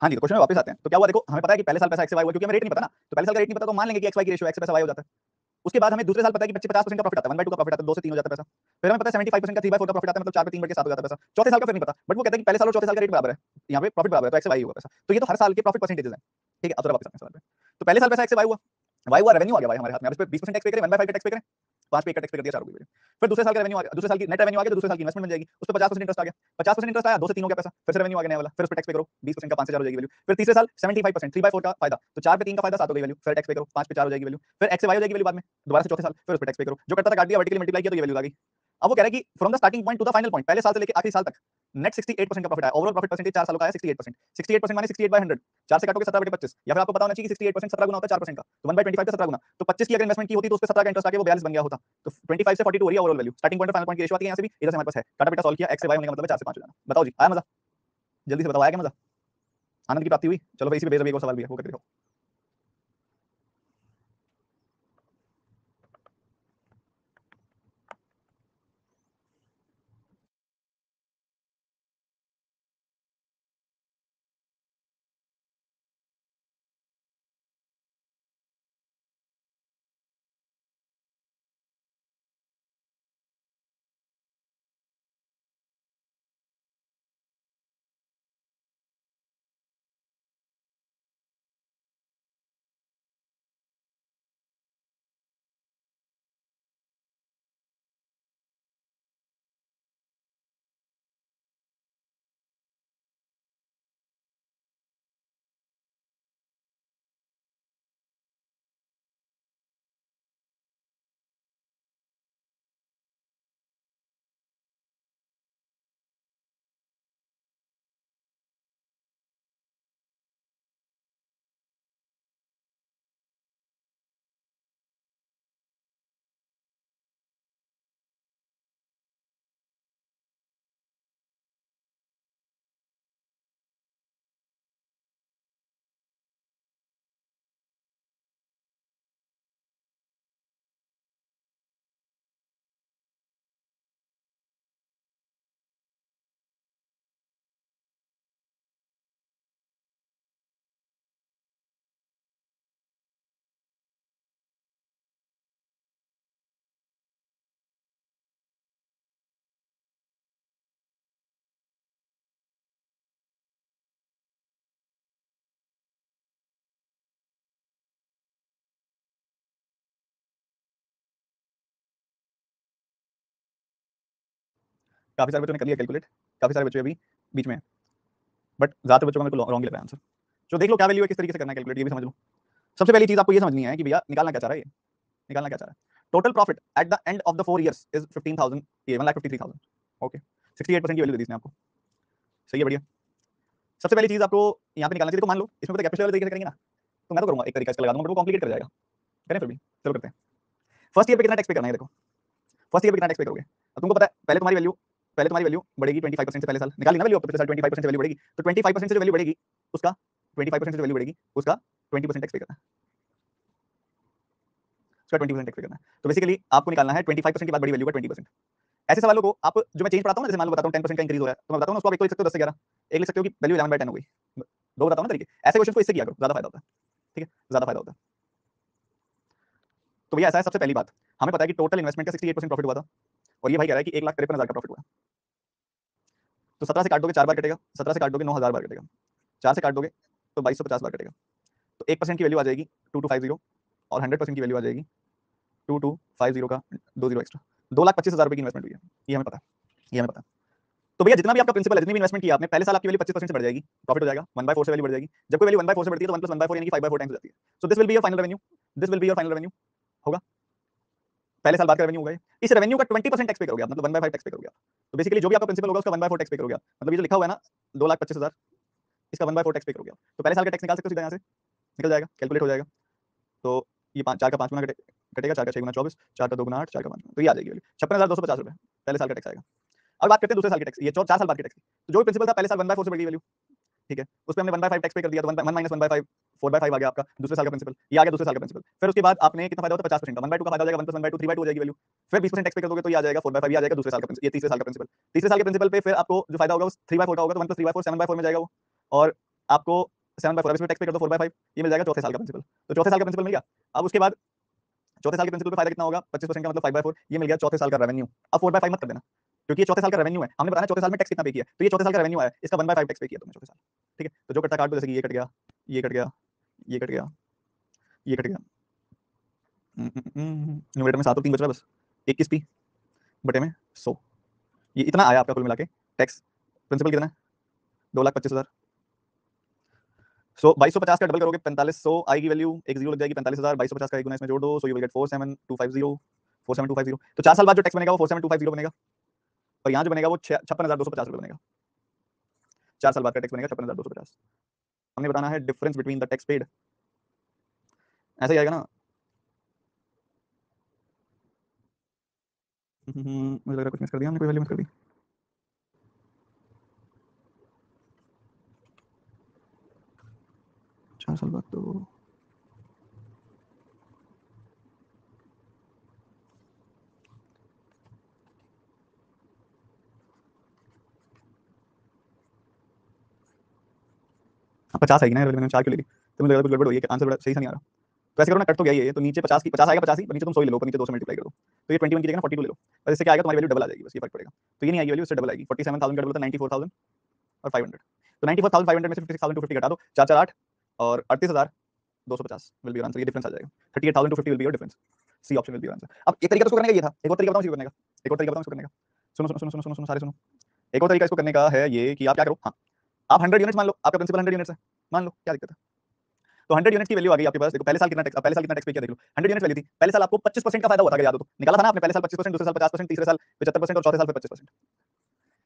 Speaker 1: हाँ जी, तो क्वेश्चन में वापस आते हैं। तो क्या हुआ, देखो हमें पता है कि पहले साल पैसा एक्स से वाई हुआ, क्योंकि हमें रेट नहीं पता ना, तो पहले साल का रेट नहीं पता, तो मान लेंगे कि एक्स वाई की रेशियो एक्स से पैसा वाई हो जाता है। उसके बाद हमें दूसरे साल पता है कि 50% का प्रॉफिट आता है, 1/2 का प्रॉफिट आता है, 2 से 3 हो जाता है पैसा। फिर हमें पता है 75% का 3/4 का प्रॉफिट आता है, मतलब 4 पे 3 बढ़ के 7 हो जाता है पैसा। चौथे साल का फिर नहीं पता, बट वो कहते हैं कि पहले साल और चौथे साल का रेट बराबर है, यहाँ पे प्रॉफिट बराबर है, तो एक्स से वाई होगा पैसा। तो ये तो हर साल के प्रॉफिट परसेंटेजेस हैं। ठीक है, अब जरा वापस आते हैं सवाल पे। तो पहले साल पैसा एक्स से वाई हुआ, रेवेन्यू आ गया भाई हमारे हाथ में, अब इस पे 20% टैक्स पे करें, 1/5 टैक्स पे करें, 5 पे 1 का टैक्स पे कर दिया, 4 हो गई वैल्यू। फिर दूसरे साल का रेवेन्यू आ गया, दूसरे साल की नेट रेवेन्यू आ गया, तो दूसरे साल की इन्वेस्टमेंट बन जाएगी, उस पे 50% इंटरेस्ट आ गया, 50% इंटरेस्ट आया, 2 से 3 हो गया पैसा, फिर से रेवेन्यू आ गया नया वाला, फिर उस पे टैक्स पे करो, 20% का 5 से 4 हो जाएगी वैल्यू। फिर तीसरे साल 75% 3/4 का फायदा, तो 4 पे 3 का फायदा 7 हो गई वैल्यू, फिर टैक्स पे करो, 5 पे 4 हो जाएगी वैल्यू, फिर x से y हो जाएगी वैल्यू बाद में, दोबारा से चौथे साल, फिर उस पे टैक्स पे करो, जो कटता था काट दिया, वर्टिकली मल्टीप्लाई किया तो ये वैल्यू आ गई। अब वो कह रहा है कि from the starting point two the final point, पहले साल से लेके आखिरी साल तक नेट 68% का प्रॉफिट आया, ओवरऑल प्रॉफिट परसेंटेज 4 सालों का आया 68%, 68% माने 68/100, 4 से काटोगे 17/25, या फिर आपको पता होना चाहिए कि 68% 17 गुना होता है 4% का, तो 1/25 का 17 गुना, तो 25 की अगर इन्वेस्टमेंट की होती तो उस पे 17 का इंटरेस्ट आके वो 42 बन गया होता, तो 25 से 42 हो रही है ओवरऑल वैल्यू, स्टार्टिंग पॉइंट और फाइनल पॉइंट की रेशियो आती है, यहाँ से भी इधर से हमारे पास है, काटा बेटा सॉल्व किया, x से y होने का मतलब है 4 से 5 हो जाना। बताओ जी, आया मजा? जल्दी से बताओ, आया क्या मजा? आनंद की प्राप्ति हुई? चलो भाई इसी पे बेस अभी एक और सवाल भी है, वो करके दिखाओ। काफी सारे बच्चों ने कर लिया कैलकुलेट, काफी सारे बच्चे अभी बीच में हैं, बट ज्यादातर बच्चों का मेरे को रॉन्ग लग रहा है आंसर। तो देख लो क्या वैल्यू है, किस तरीके से करना है कैलकुलेट, ये भी समझ लो। सबसे पहली चीज आपको ये समझनी है कि भैया निकालना क्या चाह रहा है, ये निकालना क्या चाह रहा है। Total profit at the end of the 4 years is 15,000, ये 1,53,000। ओके, 68% की वैल्यू दे दी इसने आपको, सही है, बढ़िया। सबसे पहली चीज आपको यहाँ पे निकालना चाहिए, देखो मान लो इसमें पता कैपिटल वाले तरीके से करेंगे ना, तो मैं तो करूंगा एक तरीका इसका लगा दूंगा, बट वो कॉम्प्लिकेट कर जाएगा, करें फिर भी, चलो करते हैं। फर्स्ट ईयर पे कितना टैक्स पे करना है, देखो फर्स्ट ईयर पे कितना टैक्स पे करोगे। अब तुमको पता है पहले तुम्हारी वैल्यू बढ़ेगी 25% से, पहले साल निकाली ना वैल्यू, अब तो पिछले साल 25% से वैल्यू बढ़ेगी, तो 25% से जो वैल्यू बढ़ेगी उसका 25% से जो वैल्यू बढ़ेगी उसका 20% टैक्स पे करना है, उसका 20% टैक्स पे करना है। तो बेसिकली आपको निकालना है 25% के बाद बड़ी वैल्यू का 20%। ऐसे सवालों को आप जो मैं चेंज पढ़ाता हूँ ना, जैसे मान लो बताता हूँ 10% का इंक्रीज हो रहा है, तो मैं बताता हूँ उसको आप एक तो लिख सकते हो 10 से 11, एक लिख सकते हो कि वैल्यू 11/10 हो गई, दो बताता हूँ ना तरीके। ऐसे क्वेश्चन को इससे किया करो, ज्यादा फायदा होता है, ठीक है, ज्यादा फायदा होता है। तो भैया ऐसा है, सबसे पहली बात हमें पता है कि टोटल इन्वेस्टमेंट का 68% प्रॉफिट हुआ था, और ये भाई कह रहा है कि 1,53,000 का प्रॉफिट हुआ। तो 17 से काट दोगे 4 बार कटेगा, 17 से काट दोगे 9,000 बार कटेगा, 4 से काट दोगे तो 2250 बार कटेगा, तो 1% की वैल्यू आ जाएगी 2250, और 100% की वैल्यू आ जाएगी 2250 का 20 एक्स्ट्रा, 2,25,000 रुपए की इन्वेस्टमेंट हुई है, ये हमें पता है, ये हमें पता है। तो भैया जितना भी आपका प्रिंसिपल है, जितनी भी इन्वेस्टमेंट किया आपने, पहले साल आपकी वैल्यू 25% से बढ़ जाएगी, प्रॉफिट हो जाएगा, 1/4 से वैल्यू बढ़ जाएगी, जब कोई वैल्यू 1/4 से बढ़ती है तो 1 + 1/4 यानी कि 5/4 टाइम्स हो जाती है। So this will be your final revenue, this will be your final revenue होगा, पहले साल बाद का रेवेन्यू होगा। इस रेवेन्यू का 20% टैक्स पे करोगे आप, मतलब 1/5 टैक्स पे करोगे आप। तो बेसिकली जो भी आपका प्रिंसिपल होगा उसका 1/4 टैक्स पे करोगे आप, मतलब ये जो लिखा हुआ है ना 2,25,000, इसका 1/4 टैक्स पे करोगे आप। तो पहले साल का टैक्स निकाल सकते हो सीधा यहाँ से, निकल जाएगा, कैलकुलेट हो जाएगा। तो ये 4 का 5 गुना कटेगा, 4 का 6 गुना 24, 4 का 2 गुना 8, 4 का 5 गुना, तो ये आ जाएगी वैल्यू 56,250 रुपए, पहले साल का टैक्स आएगा। अब बात करते हैं दूसरे साल के टैक्स, ये 4 साल बाद के टैक्स की। तो जो भी प्रिंसिपल था पहले साल 1/4 से बढ़ गई वैल्यू, ठीक है, उस पे हमने 1/5 टैक्स पे कर दिया, तो 1 माइनस 1/5 4/5 आ गया आपका दूसरे साल का प्रिंसिपल, ये आ गया दूसरे साल का प्रिंसिपल। फिर उसके बाद आपने कितना फायदा होता है 50% का, 1/2 का फायदा हो जाएगा, 1 + 1/2 3/2 हो जाएगी वैल्यू। फिर 20% टैक्स पे कर दोगे तो ये आ जाएगा 4/5, ये आ जाएगा दूसरे साल का प्रिंसिपल, ये तीसरे साल का प्रिंसिपल। तीसरे साल के प्रिंसिपल पे फिर आपको जो फायदा होगा वो 3/4 का होगा, तो 1 + 3/4 7/4 में जाएगा वो, और आपको 7/4 इसमें टैक्स पे कर दो 4/5, ये मिल जाएगा चौथे साल का प्रिंसिपल। तो चौथे साल का प्रिंसिपल मिल गया। अब उसके बाद चौथे साल के प्रिंसिपल पे फायदा कितना होगा, 25% का मतलब 5/4, ये मिल गया चौथे साल का रेवेन्यू। अब 4/5 मत कर देना, क्योंकि ये चौथे साल का रेवेन्यू है, हमने बताया चौथे साल में टैक्स कितना पे किया, तो ये चौथे साल का रेवेन्यू आया, इसका 1/5 टैक्स पे किया तुमने चौथे साल, ठीक है। तो जो कटता काट दो, जैसे कि ये कट गया, ये कट गया, ये कट गया, ये कट गया, न्यूमरेटर में 7 और 3 बच रहा है बस, 21p बटे में 100, ये इतना आया आपका कुल मिला के टैक्स। प्रिंसिपल कितना है? 2,25,000। सो 2250 का डबल करोगे 4500 आई की वैल्यू, एक जीरो लग जाएगी 45,000, 2250 का एक गुना इसमें जोड़ दो, सो यू विल गेट 47250, 47250। तो 4 साल बाद जो टैक्स बनेगा वो 47250 बनेगा, और यहाँ जो बनेगा वो 56,250 रुपये बनेगा। 4 साल बाद का टैक्स बनेगा 56,250। हमने बताना है difference between the tax paid, ऐसे ही आएगा ना। मुझे लग रहा है कुछ मिस कर दिया हमने, कोई वैल्यू मिस कर दी। चार साल बाद तो हाँ, 50 आएगी ना, मैंने 4 क्यों ले ली? तो मुझे लग रहा है कुछ गड़बड़ हुई है कि आंसर बड़ा सही से नहीं आ रहा। तो ऐसे करो ना, कट तो गया ही है, तो नीचे 50 की 50 आएगा, 85 पर नीचे तुम 100 ही ले लो, पर नीचे 2 से मल्टीप्लाई कर दो, तो ये 21 की जगह 42 ले लो, और इससे क्या आएगा, तुम्हारी वैल्यू डबल आ जाएगी, बस ये फर्क पड़ेगा। तो ये नहीं आएगी वैल्यू, इससे डबल आएगी। 47,000 का डबल होता है 94,000 और 500। तो 94,500 में से 56,250 घटा दो, 448 और 38,250 विल बी योर आंसर। ये डिफरेंस आ जाएगा, 38,250 will be your difference. C option will be your answer. अब एक तरीका तो इसको करने का ये था, एक और तरीका बताऊं इसको करने का, एक और तरीका बताऊं इसको करने का। सुनो सुनो सुनो सुनो सुनो सुनो सारे सुनो। एक और तरीका इसको करने का है ये कि आप क्या करो, हाँ, आप 100 यूनिट्स मान लो, आपका प्रिंसिपल 100 यूनिट्स है, मान लो, क्या दिक्कत है। तो 100 यूनिट की वैल्यू आ गई आपके पास। देखो पहले साल कितना टैक्स, पहले साल कितना टैक्स पे किया देख लो। 100 यूनिट वैल्यू थी, पहले साल आपको 25% का फायदा हुआ था, अगर याद हो तो निकाला था ना आपने, पहले साल 25%, दूसरे साल 50%, तीसरे साल 75% और चौथे साल पे 25%।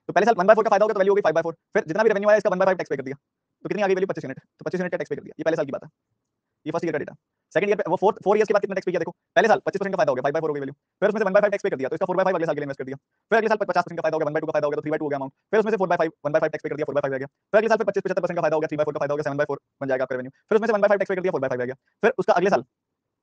Speaker 1: तो पहले साल 1/4 का फायदा हो गया, तो वैल्यू हो गई 5/4। फिर जितना भी रेवेन्यू आया इसका 1/5 टैक्स पे कर दिया, तो कितनी आ गई वैल्यू, 25 यूनिट, तो 25 यूनिट का टैक्स पे कर दिया। ये पहले साल की बात है, ये फर्स्ट ईयर का डेटा। सेकंड ईयर पे वो 4 इयर्स के बाद कितना टैक्स पे किया देखो, पहले साल 25% का फायदा हो गया, 5/4 हो गई वैल्यू, फिर उसमें से 1/5 टैक्स पे कर दिया, तो इसका 4/5 अगले साल के लिए इन्वेस्ट कर दिया। फिर अगले साल 50% का फायदा हो गया, 1/2 का फायदा हो गया, तो 3/2 हो गया अमाउंट, फिर उसमें से 4/5 1/5 टैक्स पे कर दिया, 4/5 रह गया। फिर अगले साल पे 75% का फायदा हो गया, 3/4 का फायदा हो गया, 7/4 बन जाएगा आपका रेवेन्यू। फिर उसमें से 1/5 टैक्स पे कर दिया, 4/5 रह गया। फिर उसका अगले साल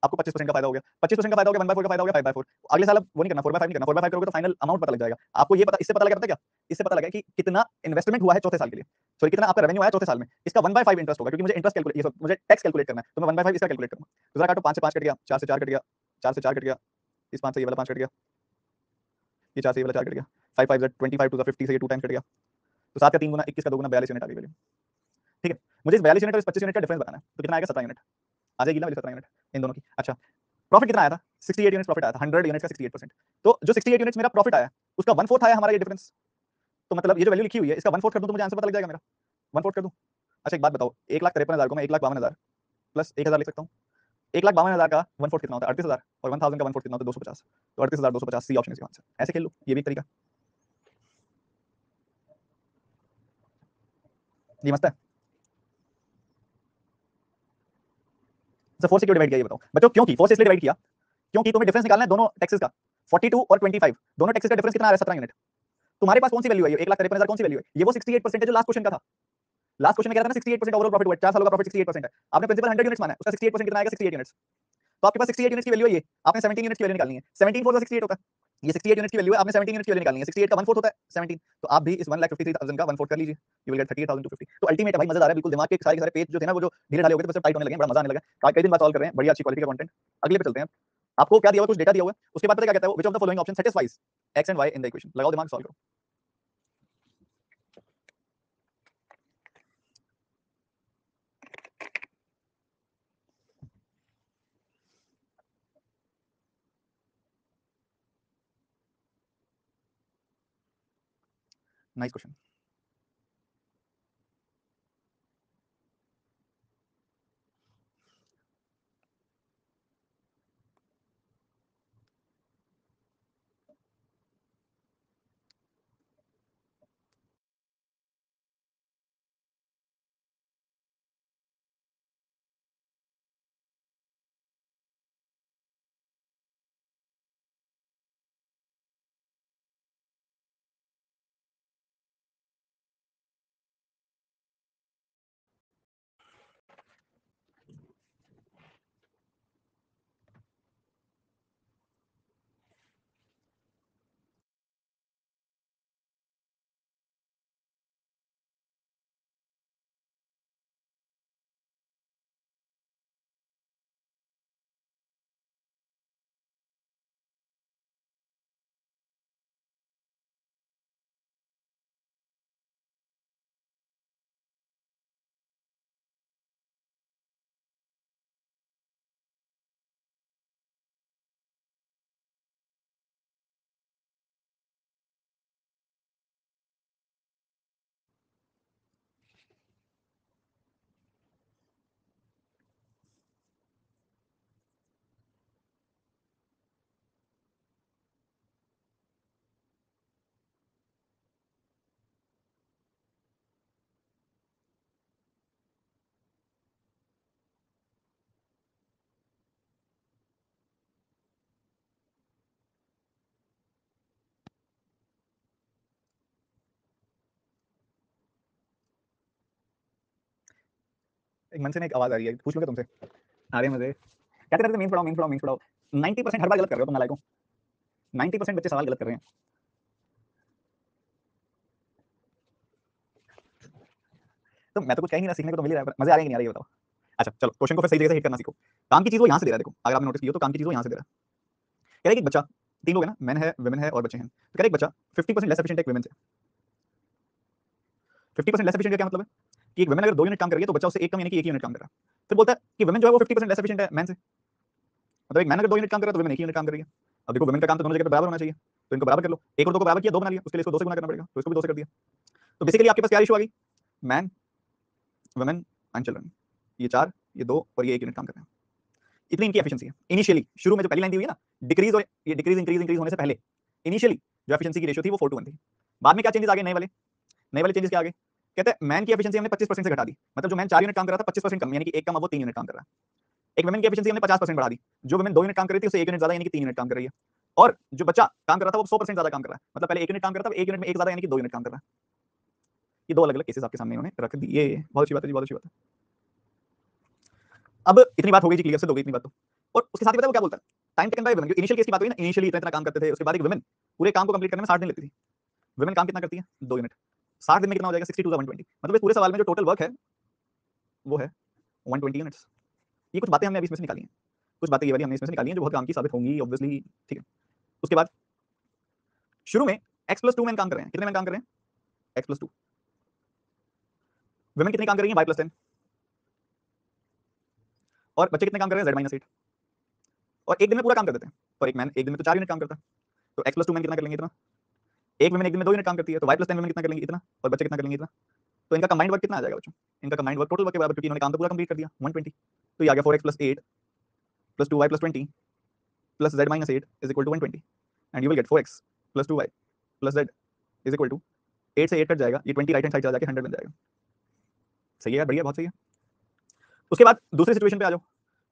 Speaker 1: आपको 25% का फायदा हो गया, 25% का फायदा हो गया, 1/4 का फायदा हो गया, 5/4। अगले साल अब वो नहीं करना, 4/5 नहीं करना, 4/5 करोगे तो फाइनल अमाउंट पता लग जाएगा आपको। ये पता, इससे पता लगा, पता क्या, इससे पता लगा कि कितना इन्वेस्टमेंट हुआ है चौथे साल के लिए, सॉरी कितना आपका रेवेन्यू आया चौथे साल में, इसका 1/5 इंटरेस्ट होगा, क्योंकि मुझे इंटरेस्ट कैलकुलेट, ये मुझे टैक्स कैलकुलेट करना है, तो मैं 1/5 इसका कैलकुलेट करूंगा। तो जरा काटो, 5 से 5 कट गया, 4 से 4 कट गया, 4 से 4 कट गया, इस 5 से ये वाला 5 कट गया, ये 4 से ये वाला 4 कट गया, 5 5 25 टू 50 से ये 2 टाइम्स कट गया, तो 7 का 3 गुना 21 का 2 गुना 42 यूनिट आ गई वैल्यू। ठीक है, मुझे इस 42 यूनिट और इस 25 यूनिट का डिफरेंस बताना है, तो कितना आएगा, 17 यूनिट आ जाएगी ना वैल्यू, 17 यूनिट इन दोनों की। अच्छा, प्रॉफिट कितना आया था, 68 यूनिट्स प्रॉफिट आया था, 100 यूनिट्स का 68%। तो जो 68 यूनिट्स मेरा प्रॉफिट आया, उसका 1/4 आया हमारा ये डिफरेंस। तो मतलब ये जो वैल्यू लिखी हुई है, इसका 1/4 कर दूं तो मुझे आंसर पता लग जाएगा मेरा, 1/4 कर दूं। अच्छा एक बात बताओ, 1,53,000 को मैं 1,52,000 प्लस 1,000 लिख सकता हूँ। 1,52,000 का 1/4 कितना होता है, 38,000, और 1,000 का 1/4 कितना होता है, 250। तो 38,250 सी ऑप्शन इसका आंसर। ऐसे खेल लो, ये भी एक तरीका, ये मस्त है। अच्छा 4 से क्यों डिवाइड किया ये बताओ बच्चों, क्योंकि 4 से इसलिए डिवाइड किया क्योंकि तुम्हें डिफरेंस निकालना है दोनों टैक्सेस का, 42 और 25, दोनों टैक्सेस का डिफरेंस कितना आ रहा है, 17 यूनिट। तुम्हारे पास कौन सी वैल्यू है, ये 1,53,000 कौन सी वैल्यू है, ये वो 68% है जो लास्ट क्वेश्चन का था। लास्ट क्वेश्चन में कह रहा था ना 68% ओवरऑल प्रॉफिट हुआ है, 4 सालों का प्रॉफिट 68% है। आपने प्रिंसिपल 100 यूनिट्स माना है, उसका 68% कितना आएगा, 68 यूनिट्स। तो आपके पास 68 यूनिट्स की वैल्यू है, ये आपने 17 यूनिट्स की वैल्यू निकालनी है, 17 4 68 होता है, ये 68 यूनिट्स की वैल्यू है, आपने 17 यूनिट्स की वैल्यू निकालनी है, 68 का 1/4 होता है 17। तो आप भी इस 1,53,000 का 1/4 कर लीजिए, यू विल गेट 38,250। तो अल्टीमेट है भाई, मजेदार है बिल्कुल, दिमाग के सारे पेज जो थे ना वो जो ढीले ढाले हो गए थे, बस टाइट होने लगे, बड़ा मजा आने लगा। आज कई दिन बाद सॉल्व कर रहे हैं, बढ़िया अच्छी क्वालिटी का कंटेंट। अगले पे चलते हैं। आपको क्या दिया हुआ, कुछ डेटा दिया हुआ है, उसके बाद पता क्या कहता है, which of the following option satisfies x and y in the equation. लगाओ दिमाग, सॉल्व करो। Nice question. एक मन से ना एक आवाज आ रही है, पूछ लूंगा तुमसे। आ रहे मजे कहते रहते मेंस पढ़ाओ मेंस पढ़ाओ मेंस पढ़ाओ। 90% हर बार गलत कर रहे हो तुम नालायकों। 90% बच्चे सवाल गलत कर रहे हैं। तो मैं तो कुछ कह ही नहीं रहा, सीखने को तो मिल ही रहा है, मजे आ रहे हैं कि नहीं आ रहे ये बताओ। अच्छा चलो क्वेश्चन को फिर सही जगह से हिट करना सीखो। काम की चीज वो यहाँ से दे रहा है, देखो अगर आपने नोटिस किया तो काम की चीज वो यहाँ से दे रहा है। कह रहा है कि बच्चा, तीन लोग है ना, मैन है, वुमेन है और बच्चे हैं। तो कह रहा है एक बच्चा 50% लेस एफिशिएंट है एक वुमेन से। 50% लेस एफिशिएंट का क्या मतलब है कि एक वुमेन अगर 2 यूनिट काम कर रही है तो बच्चा उससे एक कम यानी कि 1 यूनिट काम कर रहा है। फिर बोलता है कि वुमेन जो है वो 50% लेस एफिशिएंट है मैन से। मतलब एक मैन अगर 2 यूनिट काम कर रहा है तो वुमेन 1 यूनिट काम कर रही है। अब देखो वुमेन का काम तो दोनों जगह पे बराबर होना चाहिए, तो इनको बराबर कर लो। एक और 2 को बराबर किया, 2 बना लिया, उसके लिए इसको 2 से गुना करना पड़ेगा, तो इसको भी 2 से कर दिया। तो बेसिकली आपके पास क्या इशू आ गई, मैन, वुमेन एंड चिल्ड्रन, ये 4, ये 2 और ये 1 यूनिट काम कर रहे हैं। इतनी इनकी एफिशिएंसी है। इनिशियली शुरू में जो पहली लाइन दी हुई है ना, डिक्रीज और ये डिक्रीज इंक्रीज होने से पहले इनिशियली जो एफिशिएंसी की रेशियो थी वो 4:1 थी। बाद में क्या चेंजेस आ गए, नए वाले चेंजेस क्या आ गए, कहते हैं मैन की एफिशिएंसी हमने 25% से घटा दी। मतलब जो मैन 4 यूनिट काम कर रहा था 25% कम, यानी कि एक कम, अब वो 3 यूनिट काम कर रहा है। एक वुमेन की एफिशिएंसी हमने 50% बढ़ा दी। जो वुमेन 2 यूनिट काम कर रही थी उससे 1 यूनिट ज्यादा यानी कि 3 यूनिट काम कर रही है। और जो बच्चा काम कर रहा था वो 100% ज्यादा काम कर रहा है। मतलब पहले 1 यूनिट काम कर रहा था, 1 यूनिट में 1 ज्यादा यानी कि 2 यूनिट काम कर रहा है। ये 2 अलग-अलग केसेस आपके सामने इन्होंने रख दिए। बहुत अच्छी बात है जी, बहुत अच्छी बात है। अब इतनी बात हो गई जी, क्लियर से हो गई इतनी बात तो। और उसके साथ ही पता है वो क्या बोलता है, टाइम टेकन बाय वुमेन। जो इनिशियल केस की बात हुई ना, इनिशियली इतना काम करते थे, उसके बाद एक वुमेन पूरे काम को कंप्लीट करने में 60 दिन लेती थी। वुमेन काम कितना करती है, 2 यूनिट। 60 दिन में कितना हो जाएगा, 60 टू 120। मतलब इस पूरे सवाल में जो टोटल वर्क है वो है 120 यूनिट्स। ये कुछ बातें हमने अभी इसमें से निकाली हैं, कुछ बातें ये वाली हमने इसमें से निकाली हैं जो बहुत काम की साबित होंगी ऑब्वियसली, ठीक है। उसके बाद शुरू में x+2 मैन काम कर रहे हैं। कितने मैन काम कर रहे हैं, x+2। वुमेन कितनी काम कर रही है, y+10। और बच्चे कितने काम कर रहे हैं, z-8। और एक दिन में पूरा काम कर देते हैं। और एक मैन एक दिन में तो 4 यूनिट काम करता है। तो x+2 मैन कितना कर लेंगे, इतना। एक वुमेन एक दिन में 2 यूनिट काम करती है, तो y+10 वुमेन कितना कर लेंगे, इतना। और बच्चे कितना कर लेंगे, इतना। तो इनका कंबाइंड वर्क कितना आ जाएगा बच्चों, इनका कंबाइंड वर्क टोटल वर्क के बराबर, क्योंकि इन्होंने काम तो पूरा कंप्लीट कर दिया 120। तो ये आ गया 4x+8 + 2y + 20 + z-8 is equal to 120। And you will get 4x + 2y + z is equal to 8 से 8 कट जाएगा, ये 20 राइट हैंड साइड चला जाके 100 बन जाएगा। सही है यार, बढ़िया, बहुत सही है। उसके बाद दूसरी सिचुएशन पे आ जाओ।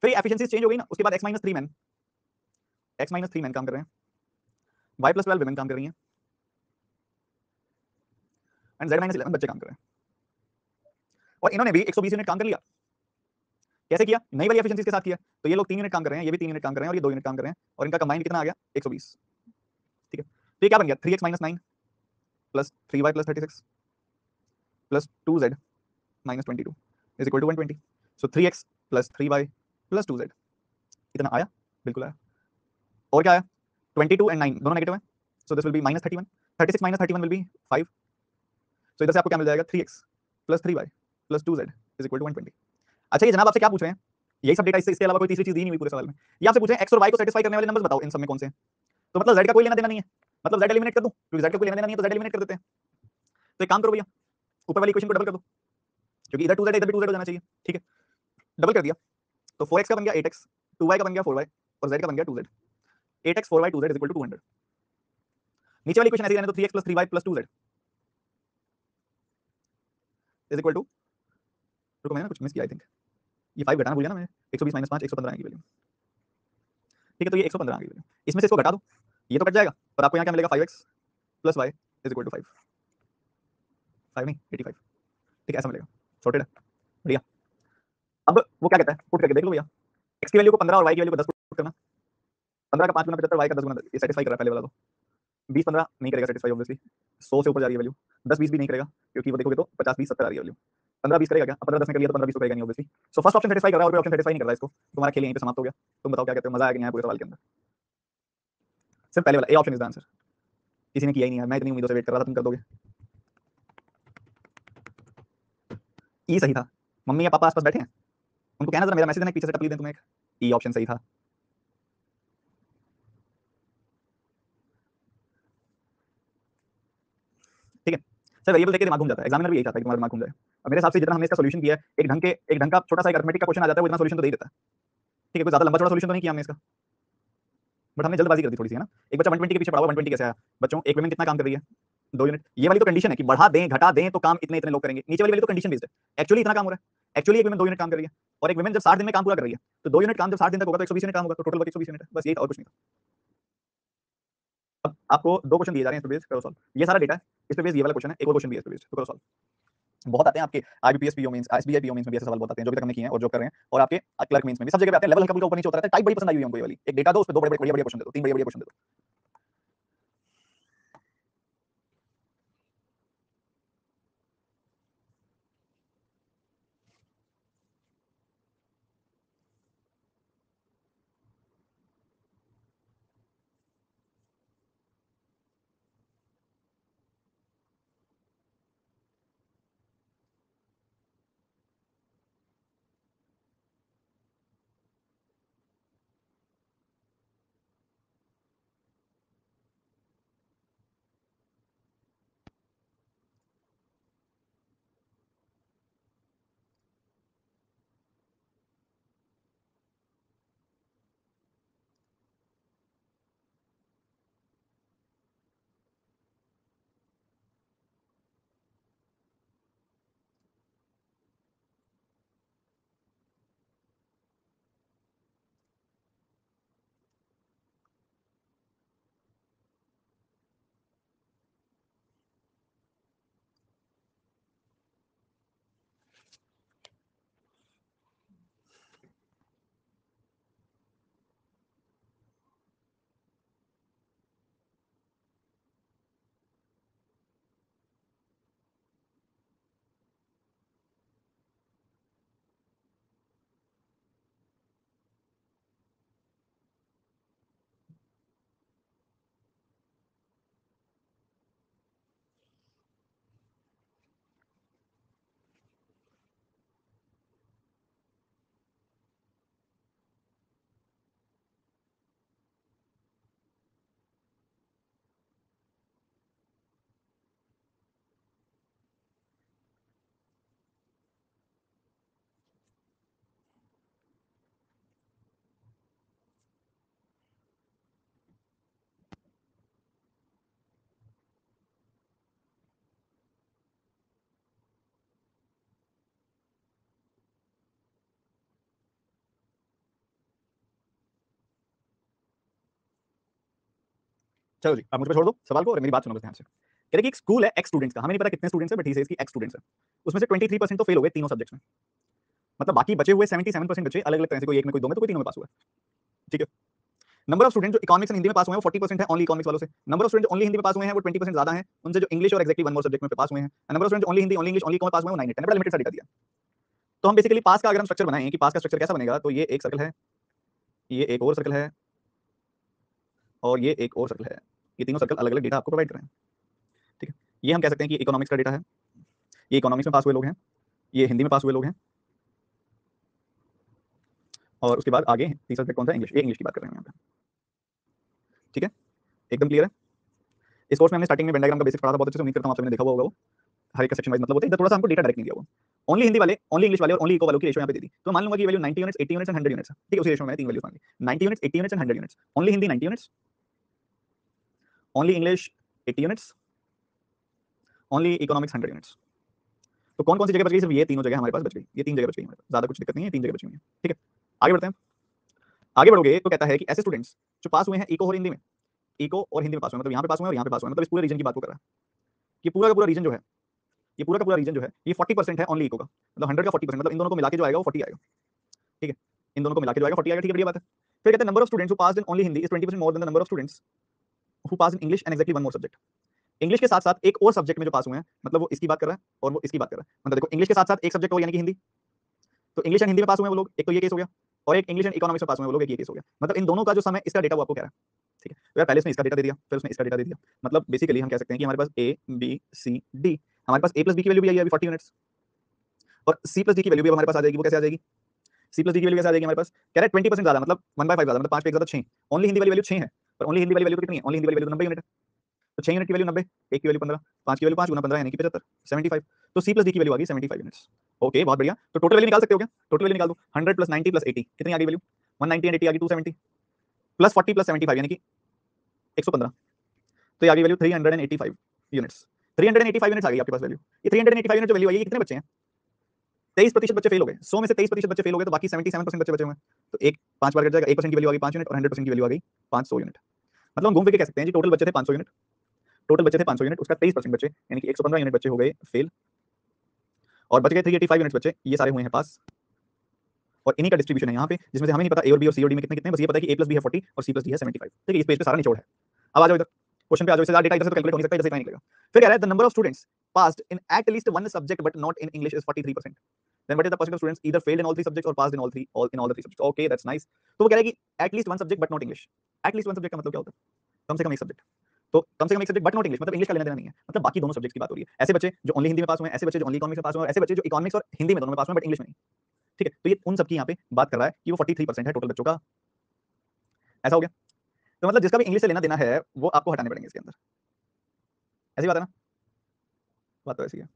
Speaker 1: फिर एफिशिएंसी चेंज हो गई ना, उसके बाद x-3 मैन काम कर रहे हैं, y+12 वुमेन काम कर रही हैं, एंड z-11 बच्चे काम कर रहे हैं। और इन्होंने भी 120 यूनिट काम कर लिया। कैसे किया, नई वाली एफिशिएंसी के साथ किया। तो ये लोग 3 यूनिट काम कर रहे हैं, ये भी 3 यूनिट काम कर रहे हैं, और ये 2 यूनिट काम कर रहे हैं, और इनका कंबाइंड कितना आ गया, 120। ठीक है, तो ये क्या बन गया, 3x - 9 + 3y + 36 + 2z - 22 is equal to 120। So 3x + 3y + 2z इतना आया, बिल्कुल आया। और क्या आया, 22 एंड 9 दोनों नेगेटिव है, so this will be -31। 36 - 31 will be 5। सो इधर से आपको क्या मिल जाएगा, 3x + 3y + 2z is equal to 120। अच्छा ये जनाब आपसे क्या पूछ रहे हैं, यही सब डेटा, इसके अलावा कोई तीसरी चीज दी नहीं हुई पूरे सवाल में। ये आपसे पूछ रहे हैं x और y को सेटिस्फाई करने वाले नंबर्स बताओ, इन सब में कौन से हैं। तो मतलब z का कोई लेना देना नहीं है, मतलब z एलिमिनेट कर दूं, क्योंकि z का कोई लेना देना नहीं है, तो z एलिमिनेट कर देते हैं। तो एक काम करो भैया, ऊपर वाली इक्वेशन को डबल कर दो, क्योंकि इधर 2z इधर भी 2z हो जाना चाहिए, ठीक है। डबल कर दिया तो 4x का बन गया 8x, 2y का बन गया 4y, और z का बन गया 2z। 8x 4y 2z is equal to 200। नीचे वाली इक्वेशन ऐसी रहने दो, 3x + 3y + 2z is equal to, रुको मैंने कुछ मिस किया आई थिंक, ये 5 घटाना भूल गया ना मैं, 120 - 5 115 की वैल्यू, ठीक है। तो ये 115 आ गई वैल्यू, इसमें से इसको घटा दो, ये तो कट जाएगा, और आपको यहाँ क्या मिलेगा, 5x + y is equal to 5। 5 नहीं 85, ठीक है, ऐसा मिलेगा, सॉर्टेड है, बढ़िया। अब वो क्या कहता है, पुट करके देख लो भैया, x की वैल्यू को 15 और y की वैल्यू को 10 पुट करना। 15 का 5 गुना 75, y का 10 गुना 10, ये सेटिस्फाई कर रहा है पहले वाला तो। 20 15 नहीं करेगा सेटिस्फाई ऑब्वियसली, 100 से ऊपर जा रही है वैल्यू। 10 20 भी नहीं करेगा, क्योंकि वो देखोगे तो 50 20 70 आ रही है वैल्यू। 15 20 करेगा क्या, 15 10 ने कर लिया तो 15 20 तो करेगा नहीं obviously. So first option satisfy कर रहा है और कोई ऑप्शन सेटिस्फाई नहीं कर रहा है, इसको तुम्हारा खेल यहीं पे समाप्त हो गया। तुम बताओ क्या कहते हो, मजा आया कि नहीं आया पूरे सवाल के अंदर। सिर्फ पहले वाला ए ऑप्शन इज द आंसर, किसी ने किया ही नहीं है, मैं इतनी उम्मीदों से वेट कर रहा था, तुम कर दोगे। ई सही था, मम्मी या पापा आसपास बैठे हैं, उनको कहना जरा मेरा मैसेज देना, पीछे से टपली दें तुम्हें एक। ई ऑप्शन सही था। ठीक है सर, वेरिएबल देख के दिमाग घूम जाता है, एग्जामिनर भी यही चाहता है कि तुम्हारा दिमाग घूम जाए। अब मेरे हिसाब से जितना हमने इसका सॉल्यूशन किया है, एक ढंग का छोटा सा अरिथमेटिक का क्वेश्चन आ जाता है, वो इतना सॉल्यूशन तो दे ही देता है। ठीक है, कोई ज्यादा लंबा चौड़ा सॉल्यूशन तो नहीं किया हमने इसका, बट हमने जल्दबाजी कर दी थोड़ी सी, है ना। एक बच्चा 120 के पीछे पड़ा हुआ, 120 कैसे आया बच्चों, एक वुमेन कितना काम कर रही है, 2 यूनिट। ये वाली तो कंडीशन है कि बढ़ा दें घटा दें तो काम इतने इतने लोग करेंगे, नीचे वाली वाली तो कंडीशन बेस्ड है, एक्चुअली इतना काम हो रहा है। एक्चुअली एक वुमेन 2 यूनिट काम कर रही है, और एक वुमेन जब 60 दिन में काम पूरा कर रही है, तो 2 यूनिट काम जब 60 दिन तक होगा तो 120 यूनिट काम होगा, तो टोटल वर्क 120 यूनिट है, बस यही था और कुछ नहीं था। अब आपको 2 क्वेश्चन दिए जा रहे हैं इस पे बेस्ड, करो सॉल्व। ये सारा डेटा है, इस पे बेस्ड ये वाला क्वेश्चन है, एक और क्वेश्चन भी है इस पे बेस्ड, तो करो सॉल्व। बहुत आते हैं आपके IBPS PO mains, SBI PO mains में भी ऐसे सवाल बहुत आते हैं जो अभी तक हमने किए हैं और जॉब कर रहे हैं, और आपके क्लर्क मेंस में भी सब जगह पे आते हैं। लेवल हल्का फुल्का ऊपर नीचे होता रहता है। टाइप बड़ी पसंद आई हुई है हमको ये वाली। एक डेटा दो, उसपे दो बड़े बढ़िया बढ़िया क्वेश्चन दे दो, तीन बढ़िया बढ़िया क्वेश्चन दे दो। चलो जी, आप मुझ पे छोड़ दो सवाल को और मेरी बात सुनो बस ध्यान से। कह रहे कि एक स्कूल है एक्स स्टूडेंट्स का, हमें नहीं पता कितने स्टूडेंट्स हैं, बट ही सेज कि एक्स स्टूडेंट्स हैं। उसमें से 23% तो फेल हो गए तीनों सब्जेक्ट्स में। मतलब बाकी बचे हुए 77% बच्चे अलग अलग तरह से, कोई एक में कोई दो में तो कोई तीनों में पास हुआ है। ठीक है। नंबर ऑफ स्टूडेंट जो इकोनॉमिक्स एंड हिंदी में पास हुए हैं वो 40% है ओनली इकोनॉमिक्स वालों से। Number of student only Hindi में पास हुए हैं वो 20% ज्यादा है उनसे जो इंग्लिश और एग्जैक्टली वन मोर सब्जेक्ट में पास हुए हैं। Number of student only Hindi only English only commerce pass हुए हैं वो 9 10 बड़ा लिमिटेड सा डेटा दिया। तो हम बेसिकली पास का अगर हम स्ट्रक्चर बनाएं कि पास का स्ट्रक्चर कैसा बनेगा, तो ये एक सर्कल है, ये एक और सर्कल है, और ये एक और सर्कल है। ये तीनों सर्कल अलग अलग डेटा आपको प्रोवाइड कर रहे हैं। ठीक है। ये हम कह सकते हैं कि इकोनॉमिक्स का डेटा है, ये इकोनॉमिक्स में पास हुए लोग हैं, ये हिंदी में पास हुए लोग हैं, और उसके बाद आगे तीसरा सब्जेक्ट कौन सा, इंग्लिश। ये इंग्लिश की बात कर रहे हैं यहाँ पे। ठीक है, एकदम क्लियर है। इस कोर्स में हमने स्टार्टिंग में वेन डायग्राम का बेसिक पढ़ा था बहुत अच्छे से, उम्मीद करता हूं आप सबने देखा हुआ होगा वो। हर एक सेक्शन वाइज मतलब होता है, इधर थोड़ा सा हमको डेटा डायरेक्ट नहीं दिया हुआ। ओनली हिंदी वाले, ओनली इंग्लिश वाले और ओनली इको वालों की रेशियो यहाँ पे दे दी। तो मान लूंगा कि value 90 units, 80 units and 100 units है। ठीक है, उसी रेशियो में मैंने तीन वैल्यूज मान ली, 90 units, 80 units and 100 units. Only Hindi 90 units, only English 80 units, only economics 100 units. तो कौन कौन सी जगह बच गई, सिर्फ ये तीनों जगह हमारे पास बच गई। ये तीन जगह बच गई हमारे पास, ज्यादा कुछ दिक्कत नहीं है, तीन जगह बची हुई है। ठीक है, आगे बढ़ते हैं। आगे बढ़ोगे तो कहता है कि ऐसे स्टूडेंट्स जो पास हुए हैं इको और हिंदी में, इको और हिंदी में पास हुए, मतलब यहाँ पे पास हुए और यहाँ पे पास हुए, मतलब इस पूरे रीजन की बात को कर रहा है कि पूरा का पूरा रीजन जो है, ये पूरा का पूरा रीजन जो है ये 40% है ओनली इको का, मतलब 100 का 40%, मतलब इन दोनों को मिला के जो आएगा वो 40 आएगा। ठीक है, इन दोनों को मिला के जो आएगा 40 आएगा। ठीक है, बढ़िया बात है। फिर कहते हैं number of students who passed in only Hindi is 20% more than the number of students who passed in English and exactly one more subject. English के साथ साथ एक और सब्जेक्ट में जो पास हुए हैं, मतलब वो इसकी बात कर रहा है और वो इसकी बात कर रहा है। मतलब देखो, इंग्लिश के साथ साथ एक सब्जेक्ट हो यानी कि हिंदी, तो इंग्लिश एंड हिंदी में पास हुए हैं वो लोग, एक तो ये केस हो गया, और एक इंग्लिश एंड इकोनॉमिक्स में पास हुए हैं वो लोग, एक ये केस हो गया। मतलब इन दोनों का जो सम है इसका डेटा वो आपको कह रहा है। ठीक है, तो यार पहले उसने इसका डेटा दे दिया, फिर उसने इसका डेटा दे दिया। मतलब बेसिकली हम कह सकते हैं कि हमारे पास ए बी सी डी, हमारे पास ए प्लस बी की वैल्यू भी आई है अभी 40 यूनिट्स, और सी प्लस डी की वैल्यू भी हमारे पास आ जाएगी। वो कैसे आ जाएगी, सी प्लस डी की वैल्यू कैसे आ जाएगी हमारे पास, कह रहा है 20% ज्यादा, मतलब 1/5 ज्यादा, मतलब 5 पे एक ज्यादा 6। ओनली हिंदी वाली वैल्यू 6 है, पर ओनली हिंदी वाली वैल्यू तो कितनी है, ओनली हिंदी वाली वैल्यू 90 यूनिट है। तो 6 यूनिट की वैल्यू 90, एक की वैल्यू 15, 5 की वैल्यू 5 गुना 15 यानी कि 75, 75। तो सी प्लस डी की वैल्यू आ गई 75 यूनिट्स। ओके, बहुत बढ़िया। तो टोटल वैल्यू निकाल सकते हो क्या, टोटल वैल्यू निकाल दो। 100 प्लस 90 प्लस 80 कितनी आ गई वैल्यू, 190 एंड 80 आ गई 270, प्लस 40 प्लस 75 यानी कि 115। तो ये आ गई वैल्यू 385 यूनिट्स। 385 यूनिट्स आ गई आपके पास वैल्यू। ये 385 यूनिट जो वैल्यू आई है, कितने बच्चे हैं, 23% बच्चे फेल हो गए। 100 में से 23% बच्चे फेल हो गए, तो बाकी 77% बच्चे बचे हुए हैं। तो एक 5 बार कट जाएगा, 1% की वैल्यू आ गई 5 यूनिट, और 100% की वैल्यू आ गई 500 यूनिट। मतलब हम घूम फिर के कह सकते हैं जी टोटल बच्चे थे 500 यूनिट, टोटल बच्चे थे 500 यूनिट, उसका 23% बच्चे यानी कि 115 यूनिट बच्चे हो गए फेल। और बच गए 385 यूनिट्स बचे, ये सारे हुए हैं पास, और इन्हीं का डिस्ट्रीब्यूशन है यहाँ पे, जिसमें से हमें नहीं पता ए और बी और सी और डी में कितने कितने, बस ये पता है कि a + b है 40 और c + d है 75। ठीक है, इस पेज पे सारा निचोड़ है। अब आ जाओ इधर, क्वेश्चन पे आ जाओ, इससे ज्यादा डेटा इधर से तो कैलकुलेट हो नहीं सकता, इधर से इतना ही निकलेगा। फिर कह रहा है the number of students passed in at least one subject but not in English is 43%। Then what is the percent of students either failed in all three subjects और passed in all the three subjects. Okay, that's nice. तो वो कह रहा है कि at least one subject but not English. At least one subject का मतलब क्या होता है? कम से कम एक सब्जेक्ट। तो कम से कम एक सब्जेक्ट बट नॉट इंग्लिश, मतलब इंग्लिश का लेना देना नहीं है, मतलब बाकी दोनों सब्जेक्ट्स की बात हो रही है। ऐसे बच्चे जो ओनली हिंदी में पास हुए हैं, ऐसे बच्चे जो ओनली इकोनॉमिक्स में पास हुए हैं, और ऐसे बच्चे जो इकोनॉमिक्स और हिंदी में दोनों में पास हुए हैं बट इंग्लिश में नहीं। ठीक है, तो ये उन सबकी यहाँ पे बात कर रहा है कि वो 43% है टोटल बच्चों का। ऐसा हो गया। तो मतलब जिसका भी इंग्लिश से लेना देना है वो आपको हटाने पड़ेंगे इसके अंदर। ऐसी बात है ना? बात तो ऐसी है।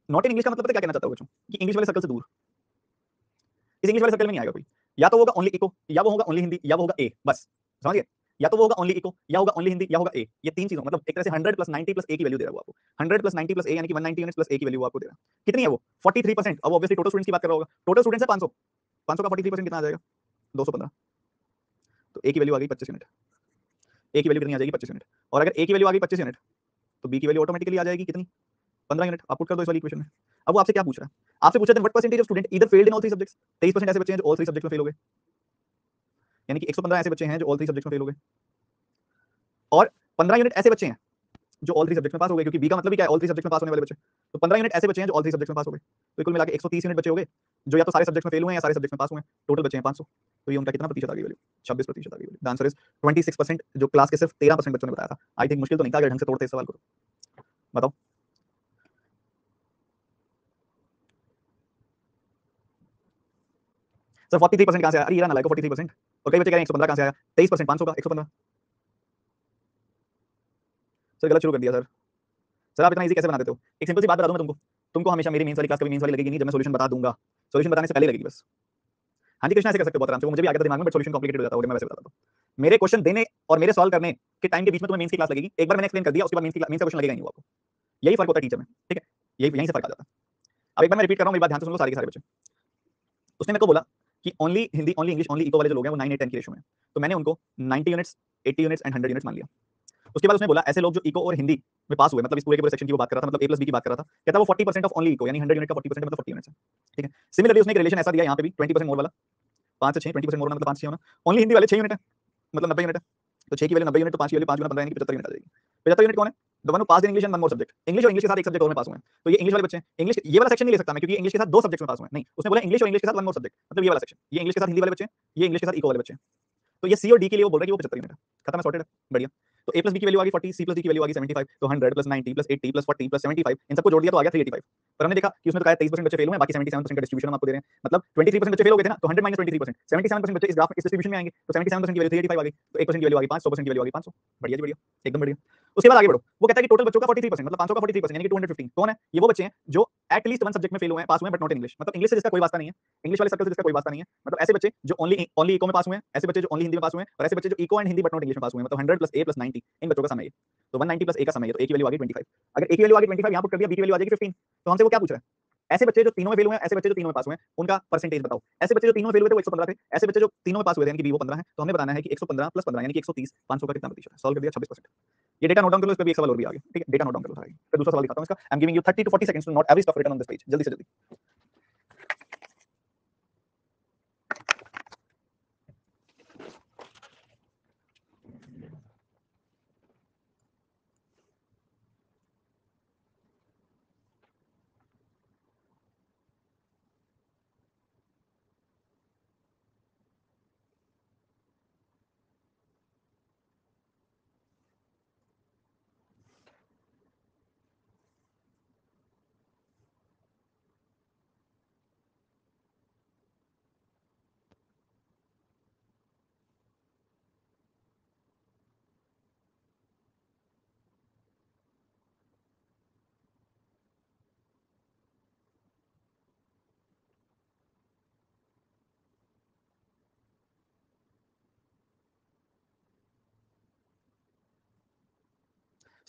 Speaker 1: नॉट इन इंग्लिश का मतलब पता है क्या कहना चाहता हूँ बच्चों, कि इंग्लिश वाले सर्कल से दूर। इस इंग्लिश वाले सर्कल में नहीं आएगा कोई, या तो वो होगा ओनली इको, या वो होगा ओनली हिंदी, या वो होगा ए, बस। समझ गए? या तो वो होगा ओनली इको, या होगा ओनली हिंदी, या होगा ए। ये तीन चीजों, मतलब एक तरह से 100 + 90 + ए की वैल्यू दे रहा है वो आपको। 100 + 90 + ए यानी कि 190 यूनिट्स प्लस ए की वैल्यू आपको दे रहा है। कितनी है वो? 43%। अब ऑब्वियसली टोटल स्टूडेंट्स की बात कर रहा होगा। टोटल स्टूडेंट्स है 500, 500 का 43% कितना आ जाएगा? 215। तो ए की वैल्यू आ गई 25 यूनिट। ए की वैल्यू कितनी आ जाएगी? 25 यूनिट। और अगर ए की वैल्यू आ गई 25 यूनिट, तो बी की वैल्यू ऑटोमेटिकली आ जाएगी कितनी? 15 यूनिट। आप पुट कर दो इस वाली इक्वेशन में। अब वो आपसे क्या पूछ रहा है? आपसे पूछा है what percentage of student either failed in all three subjects. 23% ऐसे बच्चे हैं जो ऑल थ्री सब्जेक्ट्स में फेल हो गए, यानी कि 115 ऐसे बच्चे हैं जो ऑल थ्री सब्जेक्ट्स में फेल हो गए, और 15 यूनिट ऐसे बच्चे हैं जो ऑल थ्री सब्जेक्ट्स में पास हो गए, क्योंकि बी का मतलब ही क्या है? ऑल थ्री सब्जेक्ट्स में पास होने वाले बच्चे। तो 15 यूनिट ऐसे बच्चे हैं जो ऑल थ्री सब्जेक्ट्स में पास हो गए। तो कुल मिला के 130 यूनिट बच्चे हो गए जो या तो सारे सब्जेक्ट्स में फेल हुए हैं या सारे सब्जेक्ट्स में पास हुए हैं। टोटल बच्चे हैं 500। तो ये उनका कितना प्रतिशत आ गई वैल्यू? 26% आ गई वैल्यू। द आंसर इज 26%, जो क्लास के सिर्फ 13% बच्चों ने बताया था। आई थिंक मुश्किल तो नहीं था अगर ढंग से तोड़ते इस सवाल को तो। बताओ। सर 43% कहां से आया? अरे ये रहा ना लाइक 43%। और कई बच्चे कह रहे हैं 115 कहां से आया? 23%, 500 का 115। सर गलत शुरू कर दिया सर। सर आप इतना इजी कैसे बना देते हो? एक सिंपल सी बात बता दूं मैं तुमको, तुमको हमेशा मेरी मेंस वाली क्लास कभी मेंस वाली लगेगी नहीं, जब मैं सॉल्यूशन बता दूंगा। सॉल्यूशन बताने से पहले लगेगी बस। हाँ जी कृष्णा, ऐसे कर सकते हो बहुत आराम से, वो मुझे भी आ गया था दिमाग में, बट सॉल्यूशन कॉम्प्लिकेटेड हो जाता है, मैं वैसे बताता हूँ। मेरे क्वेश्चन देने और मेरे सॉल्व करने के टाइम के बीच में तुम्हें मेंस की क्लास लगेगी। एक बार मैंने एक्सप्लेन कर दिया, उसके बाद मेंस का क्वेश्चन लगेगा नहीं वो आपको। यही फर्क होता है टीचर में। ठीक है, यही यहीं से फर्क आ जाता है। अब एक बार मैं रिपीट कर रहा हूँ, मेरी बात ध्यान से सुन लो सारे के सारे बच्चे। उसने मेरे को बोला कि only Hindi, only English, only eco वाले जो लोग हैं वो 9, 8, 10 की रेशो में। तो मैंने उनको 90 यूनिट्स, 80 यूनिट्स एंड 100 यूनिट्स मान लिया। उसके बाद उसने बोला ऐसे लोग जो इको और हिंदी में पास हुए, मतलब इस पूरे के पूरे सेक्शन की वो बात कर रहा था, मतलब A+B की बात कर रहा था, कहता है वो 40% ऑफ ओनली इको, यानी 100 यूनिट का 40% मतलब 40 यूनिट्स है। ठीक है, सिमिलरली उसने एक रिलेशन ऐसा दिया यहाँ पे भी 20% मोर वाला, 5 से 6, 20% मोर मतलब 5 से 6 होना। ओनली हिंदी वाले 6 यूनिट है, मतलब 90 यूनिट है। तो 6 की वैल्यू 90 यूनिट, तो 5 की वैल्यू 5 गुना 15 यानी कि 75 यूनिट आ जाएगी। 75 यूनिट कौन है? The one who pass in English and one more subject. English और इंग्लिश के साथ एक सब्जेक्ट और में पास हुए हैं, तो ये इंग्लिश वाले बच्चे हैं। इंग्लिश ये वाला सेक्शन नहीं ले सकता मैं, क्योंकि इंग्लिश के साथ दो सब्जेक्ट में पास हुए हैं। नहीं, उसने बोला इंग्लिश और इंग्लिश के साथ वन मोर सब्जेक्ट, मतलब ये वाला सेक्शन, ये इंग्लिश के साथ हिंदी वाले बच्चे हैं, ये इंग्लिश के साथ इको वाले बच्चे हैं। तो ये सी और डी के लिए वो बोल रहा है कि वो 75 यूनिट है। खत्म है, सॉर्टेड है, बढ़िया। तो ए प्लस बी की वैल्यू आ गई 40, सी प्लस डी की वैल्यू आ गई 75, तो 100 प्लस 90 प्लस 80 प्लस 40 प्लस 75, इन सबको जोड़ दिया तो आ गया 385। पर हमने देखा कि उसमें तो कहा 23% बच्चे फेल हुए हैं, बाकी 77% का डिस्ट्रीब्यूशन हम आपको दे रहे हैं, मतलब 23% बच्चे फेल हो गए थे ना, तो 100 माइनस 23%, 77% बच्चे इस ग्राफ में इस डिस्ट्रीब्यूशन में आएंगे, तो 77% की वैल्यू 385 आ गई, तो 1% की वैल्यू आ गई 500, 100% की वैल्यू आ गई 500। बढ़िया जी बढ़िया, एकदम बढ़िया। उसके बाद आगे बढ़ो, वो कहता है कि टोटल बच्चों का 43%, मतलब 500 का 43% यानी कि 215 कौन है? ये वो बच्चे हैं जो एटलीस्ट वन सब्जेक्ट में फेल हुए हैं, पास हुए हैं बट नॉट इंग्लिश, मतलब इंग्लिश से जिसका कोई वास्ता नहीं है, इंग्लिश वाले सर्कल से जिसका कोई वास्ता नहीं है, मतलब ऐसे बच्चे जो ओनली इको में पास हुए हैं, ऐसे बच्चे जो ओनली हिंदी में पास हुए हैं, और ऐसे बच्चे जो eco and Hindi but not English में पास हुए हैं, मतलब 100 प्लस ए प्लस 90, इन बच्चों का सम है ये। तो 190 प्लस ए का सम है ये, तो ए की वैल्यू आ गई 25। अगर ए की वैल्यू आ गई 25, यहां पुट कर दिया, बी की वैल्यू आ जाएगी 15। तो हमसे वो क्या पूछ रहा है? ऐसे बच्चे जो तीनों में फेल हुए हैं, ऐसे बच्चे जो तीनों में पास हुए हैं, उनका परसेंटेज बताओ। ऐसे बच्चे जो तीनों में फेल हुए थे वो 115 थे, ऐसे बच्चे जो तीनों में पास हुए थे यानी कि बी वो 15 है, तो हमें बताना है कि 115 प्लस 15 यानी कि 130, 500 का कितना प्रतिशत है? सॉल्व कर दिया, 26%। ये डेटा नोट डाउन कर लो, इस पे भी एक सवाल और भी आ गया। ठीक है, डेटा नोट डाउन कर लो सारा। फिर दूसरा सवाल दिखाता हूं इसका। I am giving you 30 to 40 seconds to note every stuff written on this page, जल्दी से जल्दी।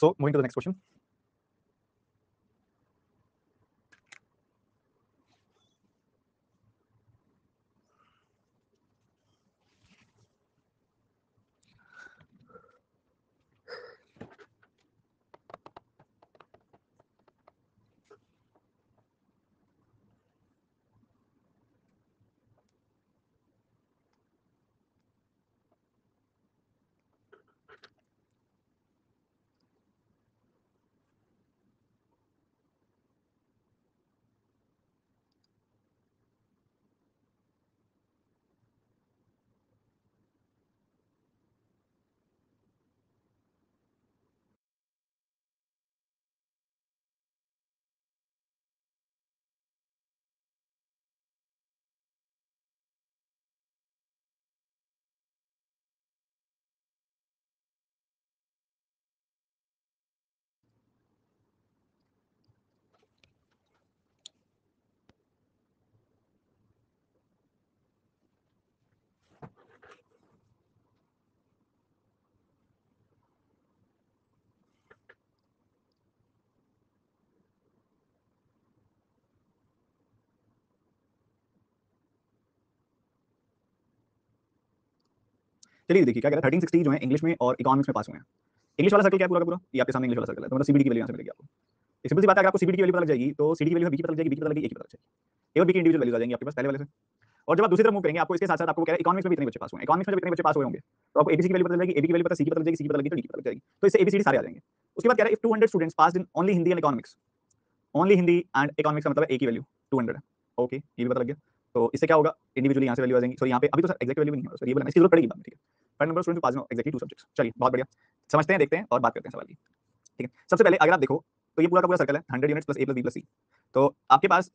Speaker 1: So moving to the next question. चलिए देखिए क्या कह रहा है, 1360 जो है इंग्लिश में और इकोनॉमिक्स में पास हुए हैं। इंग्लिश वाला सर्कल क्या है पूरा का पूरा, ये आपके सामने इंग्लिश वाला सर्कल है, तो मतलब सीबीडी की वैल्यू यहाँ से मिलेगी आपको। एक सिंपल सी बात है, अगर आपको सीबीडी की वैल्यू पता लग जाएगी तो सीडी की वैल्यू बी की पता लग जाएगी, बी की पता लग जाएगी, ए की पता लग जाएगी। ए और बी की इंडिविजुअल वैल्यूज आ जाएंगी आपके पास पहले वाले से। और जब आप दूसरी तरफ मूव करेंगे आपको इसके साथ साथ आपको क्या है, इकोनॉमिक्स में भी इतने बच्चे पास हुए हैं, इकोनॉमिक्स में जब इतने बच्चे पास हुए होंगे तो आपको एबीसी की वैल्यू पता चल जाएगी, एबी की वैल्यू पता, सी की पता लग जाएगी, सी की पता लगी तो डी की पता लग जाएगी, तो इससे एबीसीडी सारे आ जाएंगे। उसके बाद कह रहा है if 200 students passed in only Hindi and economics, only Hindi and economics का मतलब है ए की वैल्यू 200 है। ओके, ये भी पता लग गया। तो इससे क्या होगा, इंडिविजुअली यहाँ से वैल्यू आ जाएंगी। सॉरी यहाँ पे अभी तो सर एग्जैक्ट वैल्यू नहीं है, सर ये बोला इसकी जरूरत पड़ेगी बाद में, ठीक है। Find number of students passing exactly two subjects. चलिए बहुत बढ़िया, समझते हैं, देखते हैं और बात करते हैं सवाल की। ठीक है, सबसे पहले अगर आप देखो तो ये पूरा का पूरा सर्कल है 100 यूनिट्स प्लस ए प्लस बी प्लस सी। तो आपके पास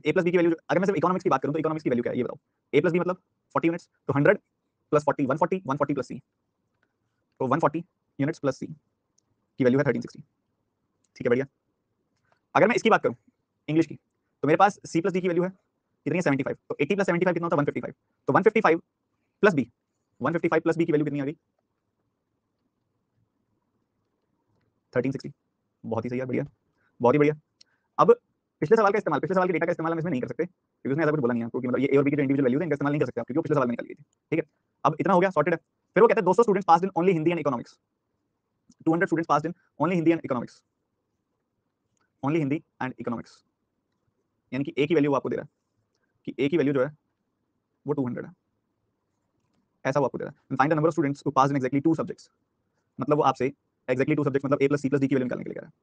Speaker 1: ए प्लस बी की वैल्यू, अगर मैं सिर्फ इकोनॉमिक्स की बात करूं तो इकोनॉमिक्स की वैल्यू क्या है ये बताओ। ए प्लस बी मतलब 40 यूनिट्स, तो 100 प्लस 40 140, 140 प्लस सी, तो 140 यूनिट्स प्लस सी की वैल्यू है 1360। ठीक है बढ़िया। अगर मैं इसकी बात करूं इंग्लिश की, तो मेरे पास सी प्लस डी की वैल्यू है कितनी है 75, तो 80 प्लस 75 कितना होता है 155, तो 155 प्लस बी, 155 प्लस बी की वैल्यू कितनी आ गई 1360। बहुत ही सही है, बढ़िया, बहुत ही बढ़िया। अब पिछले सवाल का इस्तेमाल, पिछले सवाल के डेटा का इस्तेमाल हम इसमें नहीं कर सकते क्योंकि उसने ऐसा कुछ बोला नहीं है आपको कि मतलब ये ए और बी की जो इंडिविजुअल वैल्यूज है इनका इस्तेमाल नहीं कर सकते आप, क्योंकि वो पिछले सवाल में निकाल गई थी। ठीक है, अब इतना हो गया, सॉर्टेड है। फिर वो कहते हैं 200 students passed in only Hindi and economics, 200 students passed in only Hindi and economics, only Hindi and economics, यानी कि ए की वैल्यू आपको दे रहा है कि ए की वैल्यू जो है वो 200 है, ऐसा वो आपको दे रहा है। Find the number of students who passed in exactly two subjects, मतलब वो आपसे एग्जैक्टली टू सब्जेक्ट्स मतलब ए प्लस सी प्लस डी की वैल्यू निकालने के लिए कह रहा है,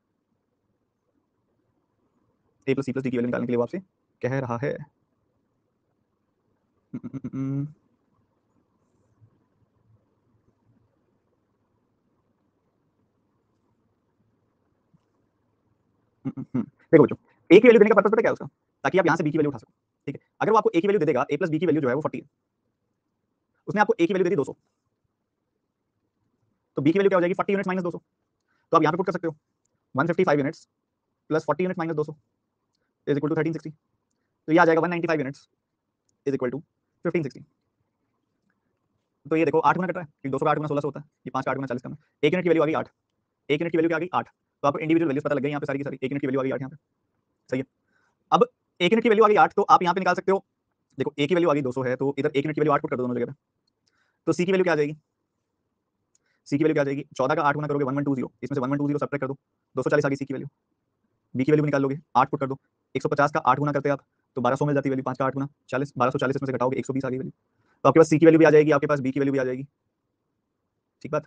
Speaker 1: A plus C plus D की वैल्यू निकालने के लिए वो आपसे कह रहा है। देखो बच्चों, ए की वैल्यू देने का पर्पस पता क्या है उसका, ताकि आप यहाँ से बी की वैल्यू उठा सको। ठीक है, अगर वो आपको ए की वैल्यू दे देगा, ए प्लस बी की वैल्यू जो है वो 40 है, उसने आपको ए की वैल्यू दे दी 200, तो बी की वैल्यू क्या हो जाएगी 40 यूनिट्स माइनस 200, तो आप यहाँ पे पुट कर सकते हो 155 units plus 40 units minus 200 is equal to 1360, तो ये आ जाएगा 195 यूनिट्स इज इक्वल टू 1560। तो ये देखो 8 गुना कट रहा है, क्योंकि 200 का 8 गुना 1600 होता है, ये 5 का 8 गुना 40 का, 1 यूनिट की वैल्यू आ गई 8, 1 यूनिट की वैल्यू क्या आ गई 8, तो आपको इंडिविजुअल वैल्यूज पता लग गई यहाँ पे सारी की सारी, 1 यूनिट की वैल्यू आ गई 8 यहाँ पे। सही है, अब 1 यूनिट की वैल्यू आ गई 8, तो आप यहाँ पे निकाल सकते हो, देखो ए की वैल्यू आ गई 200 है, तो इधर 1 यूनिट की वैल्यू 8 पुट कर दो दोनों जगह पे, तो सी की वैल्यू क्या आ जाएगी, सी की वैल्यू क्या आ जाएगी 14 का 8 गुना करोगे 1120, इसमें से 1120 सब्ट्रैक्ट कर दो, 240 आ गई सी की वैल्यू। बी की वैल्यू निकाल लोगे 8 पुट कर दो, 150 का 8 गुना करते आप तो 1200 मिल जाती है वैल्यू, 5 का 8 गुना 40, 1240 इसमें से घटाओगे 120 आ गई वैल्यू, तो आपके पास सी की वैल्यू भी आ जाएगी, आपके पास बी की वैल्यू भी आ जाएगी। ठीक बात।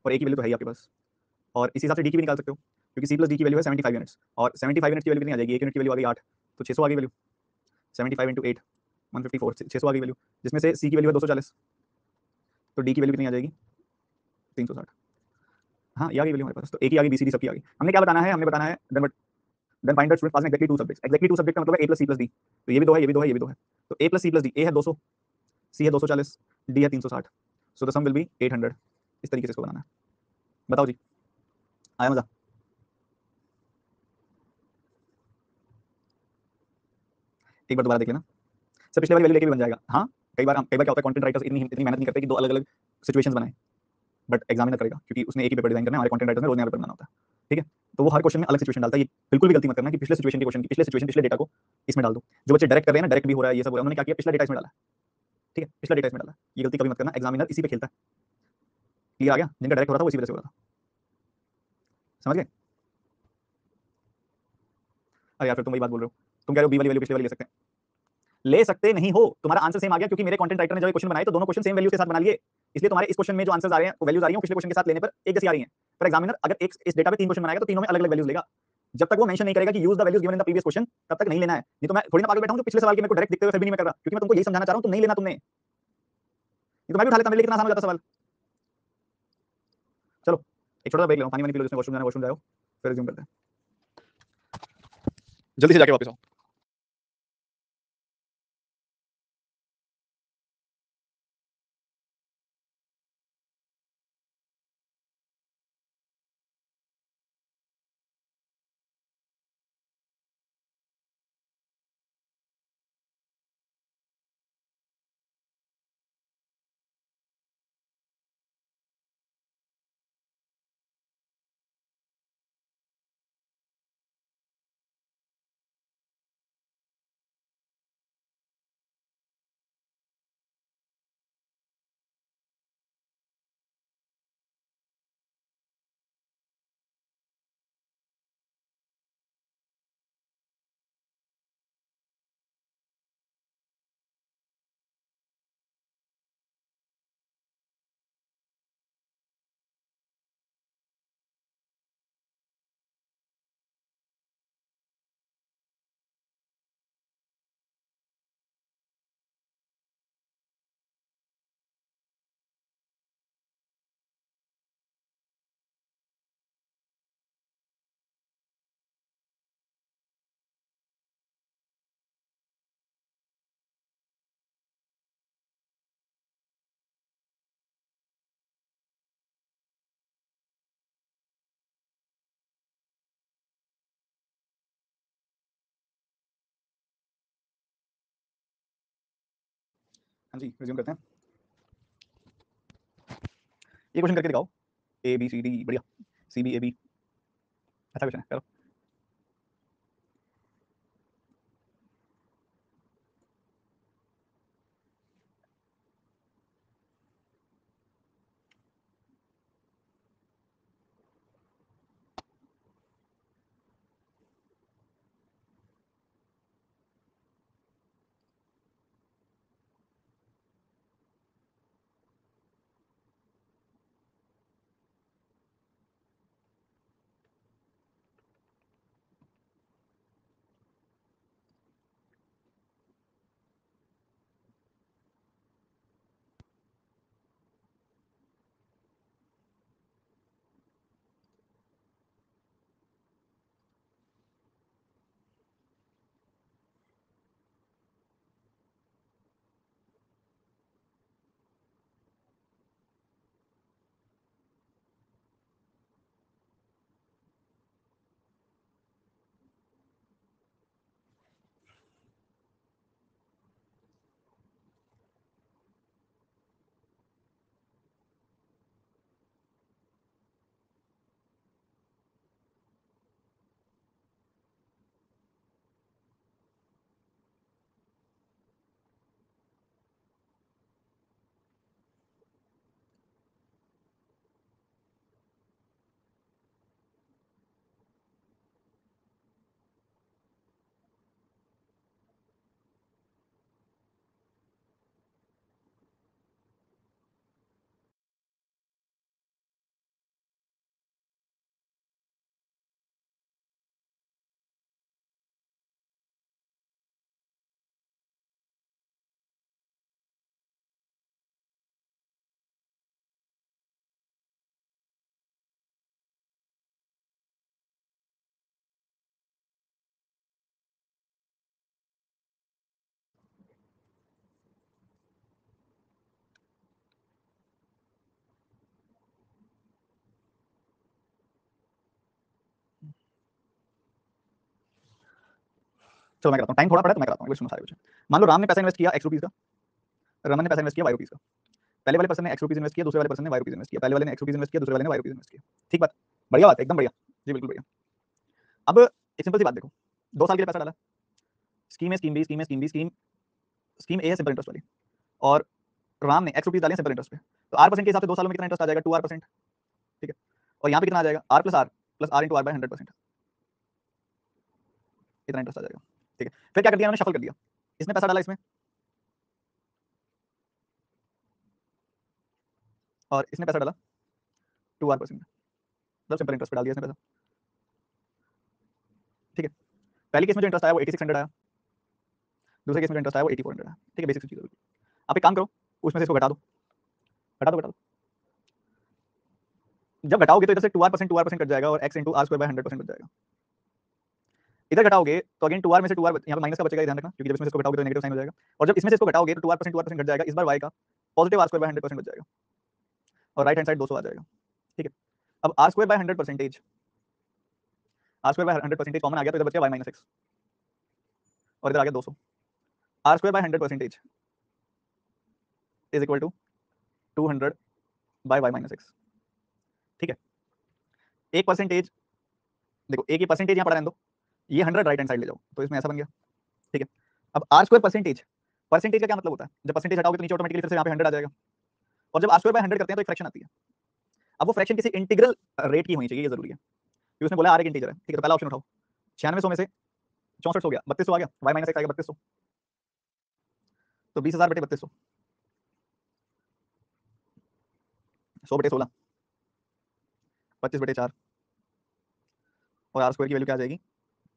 Speaker 1: और ए की वैल्यू तो है ही आपके पास, और इसी हिसाब से डी की भी निकाल सकते हो, क्योंकि सी प्लस डी की वैल्यू है 75 यूनिट्स, और 75 यूनिट की वैल्यू कितनी आ जाएगी, 1 यूनिट की वैल्यू आ गई 8, तो 600 आ गई वैल्यू, 75 इंटू 8 154, 600 आ गई वैल्यू, जिसमें से सी की वैल्यू है 240, तो डी की वैल्यू कितनी आ जाएगी 360। हाँ ये आ गई वैल्यू हमारे पास, तो ए की आ गई, बी सी डी सब की आ गई। हमने क्या बताना है, हमने बताना है then find the student passing exactly two subjects, exactly two subject का मतलब है A plus C plus D, तो ये भी दो है, ये भी दो है, ये भी दो है, तो A plus C plus D, A है 200, सी है 240, डी है 360, so the sum will be 800। इस तरीके से इसको बनाना है। बताओ जी, आया मजा? एक बार दोबारा देख लेना, सर पिछले वाली वैल्यू लेके भी बन जाएगा। हाँ कई बार क्या होता है, कंटेंट राइटर्स इतनी इतनी मेहनत नहीं करते कि दो अलग अलग सिचुएशंस बनाए, बट एग्जामिनर करेगा क्योंकि उसने एक ही पेपर डिजाइन करना है, हमारे कंटेंट राइटर्स ने रोज नया पेपर बनाना होता है। ठीक है, तो वो हर क्वेश्चन में अलग सिचुएशन डालता है, ये बिल्कुल भी गलती मत करना कि पिछले सिचुएशन के क्वेश्चन की पिछले सिचुएशन पिछले डेटा को इसमें डाल दो। जो बच्चे डायरेक्ट कर रहे हैं ना, डायरेक्ट भी हो रहा है ये सब हो रहा है, उन्होंने क्या किया पिछला डेटा इसमें डाला। ठीक है, पिछला डेटा इसमें डाला, ये गलती कभी मत करना, एग्जामिनर इसी पे खेलता है। क्लियर आ गया, जिनका डायरेक्ट हो रहा था वो इसी वजह से हो रहा था, समझ गए? अरे यार फिर तुम वही बात बोल रहे हो, तुम कह रहे हो बी वाली वैल्यू पिछले वाली ले सकते हैं, ले सकते नहीं हो, तुम्हारा आंसर सेम आ गया क्योंकि मेरे कंटेंट राइटर ने जब क्वेश्चन बनाए तो दोनों क्वेश्चन सेम वैल्यू के साथ बना लिए, इसलिए तुम्हारे इस क्वेश्चन में जो आंसर्स आ रहे हैं, वैल्यूज आ रही हैं पिछले क्वेश्चन के साथ लेने पर एक जैसी आ रही हैं। पर एग्जामिनर अगर एक इस डेटा पे 3 क्वेश्चन बनाएगा तो तीनों में अलग अलग वैल्यूज लेगा, जब तक वो मेंशन नहीं करेगा कि use the values given in the previous question, तब तक नहीं लेना है। नहीं तो मैं थोड़ी ना पागल बैठा हूं जो पिछले सवाल के मेरे को डायरेक्ट दिखते हुए फिर भी नहीं मैं कर रहा, क्योंकि मैं तुमको यही समझाना चाह रहा हूं, तुम नहीं लेना तुमने, नहीं तो मैं भी उठा लेता, मेरे लिए कितना आसान हो जाता सवाल। चलो एक छोटा सा ब्रेक लो, पानी वानी पी लो, जिसमें वॉशरूम जाओ, फिर रिज्यूम करते हैं, जल्दी से जाके वापस आओ। हाँ जी, रिज्यूम करते हैं। ये क्वेश्चन करके दिखाओ, ए बी सी डी, बढ़िया, सी बी ए बी, अच्छा क्वेश्चन है, करो। चलो मैं कराता हूँ, टाइम थोड़ा पड़ा तो मैं कराता हूँ, सुनो सारे क्वेश्चन। मान लो राम ने पैसा इन्वेस्ट किया x रुपीज का, रमन ने पैसा इन्वेस्ट किया y रुपीज का। पहले वाले पर्सन ने x रुपीज इन्वेस्ट किया, दूसरे वाले पर्सन ने y रुपीज इन्वेस्ट किया। पहले वाले ने x रुपीज इन्वेस्ट किया, दूसरे वाले ने y रुपीज इन्वेस्ट किया। ठीक बात, बढ़िया बात है, एकदम बढ़िया जी, बिल्कुल बढ़िया। अब एक सिंपल सी बात देखो, 2 साल के लिए पैसा डाला, स्कीम है, स्कीम बी, स्कीम है, स्कीम बी, स्कीम ए है सिंपल इंटरेस्ट वाली, और राम ने x रुपीज डाले सिंपल इंटरेस्ट पे, तो r% के हिसाब से 2 सालों में कितना इंटरेस्ट आ जाएगा, 2r%। ठीक है, और यहाँ पे कितना आ जाएगा, r इंटू r बाय 100%, इतना इंटरेस्ट आ जाएगा। ठीक है, फिर क्या कर दिया, मैंने शफल कर दिया, इसने पैसा डाला इसमें, और इसने पैसा डाला 2r%, मतलब सिंपल इंटरेस्ट पे डाल दिया इसने पैसा। ठीक है, पहली केस में जो इंटरेस्ट आया वो 8600 आया, दूसरे केस में जो इंटरेस्ट आया वो 8400 आया। ठीक है, बेसिक चीज है। आप एक काम करो, उसमें से इसको घटा दो, घटा दो, घटा दो। जब घटाओगे तो इधर से 2r% कट जाएगा, और x इंटू r² बाय 100% बच जाएगा। इधर घटाओगे तो अगेन 2r में से 2r यहाँ पे माइनस का बचेगा, ध्यान रखना, क्योंकि जब इसमें से इसको घटाओगे तो नेगेटिव साइन हो जाएगा। और जब इसमें से इसको घटाओगे तो 2r% घट जाएगा, इस बार y का पॉजिटिव r² बाय 100% बच जाएगा, और राइट हैंड साइड 200 आ जाएगा। ठीक है, अब r² by 100%, r² by 100% common आ गया, तो इधर बच गया y माइनस एक्स, और इधर आ गया 200। r² by 100% is equal to 200 by y minus x. ठीक है, एक परसेंटेज, देखो एक ही परसेंटेज यहाँ पड़ा रहने दो, ये 100 राइट हैंड साइड ले जाओ, तो इसमें ऐसा बन गया। ठीक है, अब r² परसेंटेज, परसेंटेज का क्या मतलब होता है, जब परसेंटेज हटाओगे तो नीचे ऑटोमेटिकली फिर से यहाँ पे 100 आ जाएगा, और जब r² बाय 100 करते हैं तो एक फ्रैक्शन आती है। अब वो फ्रैक्शन किसी इंटीग्रल रेट की होनी चाहिए, ये जरूरी है, क्योंकि उसने बोला r एक इंटीजर है। ठीक है, तो पहला ऑप्शन उठाओ, 9600 में से 6400 गया, 3200 आ गया, y माइनस एक्स आएगा 3200, तो 20000 बटे 3200, 100 बटे 16, 25 बटे 4, और r² की वैल्यू क्या आ जाएगी,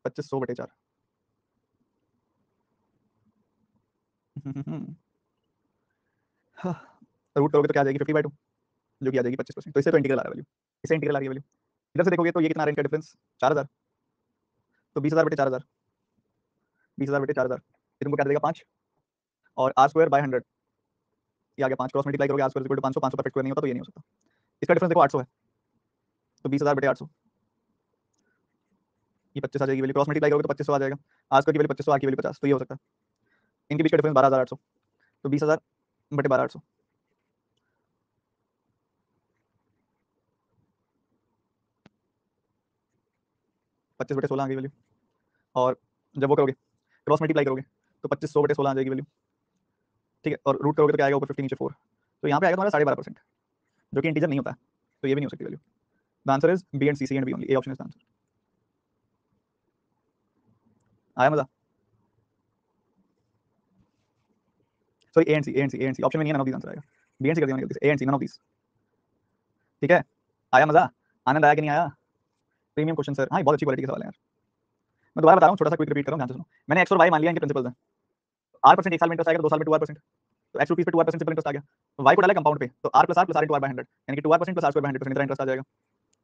Speaker 1: 2500 बटे 4। रूट करोगे तो क्या आ जाएगी, 50/2, जो कि आ जाएगी 25%। तो इससे तो इंटीग्रल आ रहा है वैल्यू, इससे इंटीग्रल आ रही है वैल्यू। इधर से देखोगे तो ये कितना आ रहा है, इनका डिफरेंस 4000, तो 20000 बटे 4000, 20000 बटे 4000, ये तुमको क्या देगा 5, और r² बाय 100 ये आ गया 5, क्रॉस मल्टीप्लाई करोगे r² 500, 500 परफेक्ट स्क्वायर नहीं होता, तो ये नहीं हो सकता। इसका डिफरेंस देखो 800 है, तो 20000 बटे 800, ये 25 आ जाएगी वैल्यू, क्रॉस मल्टीप्लाई करोगे तो 2500 आ जाएगा, r² की वैल्यू 2500, r की वैल्यू 50, तो ये हो सकता है। इनके बीच का डिफरेंस 12800, तो 20000 बटे 12,800 25 बटे 16 आ गई वैल्यू। और जब वो करोगे क्रॉस मल्टीप्लाई करोगे तो 2500 बटे 16 आ जाएगी वैल्यू, ठीक है। और रूट करोगे तो क्या आएगा ऊपर 50 नीचे 4, तो यहाँ पे आएगा तुम्हारा 12.5%, जो कि इंटीजर नहीं होता है, तो ये भी नहीं हो सकती value. The answer is B and C and B only, A option is the answer. आया मजा? Sorry A and C, A and C, A and C option में नहीं है, नन ऑफ दीस आंसर आएगा। बी एंड सी कर दिया मैंने गलती से, A and C none of these, ठीक है। आया मजा? आनंद आया कि नहीं आया? प्रीमियम क्वेश्चन सर, हाँ बहुत अच्छी क्वालिटी के सवाल है यार। मैं दोबारा बता रहा हूँ, छोटा सा क्विक रिपीट कर रहा हूँ, ध्यान से सुनो। मैंने एक्स और वाई मान लिया, इनके प्रिंसिपल्स हैं। R% एक साल में इंटरेस्ट आएगा, 2 साल में 2R%, तो x रुपीस पे 2R% सिंपल इंटरेस्ट आ गया। y को डाला कंपाउंड पे, तो r plus r into r by 100, यानी कि 2R% प्लस r² इतना इंटरेस्ट आ जाएगा,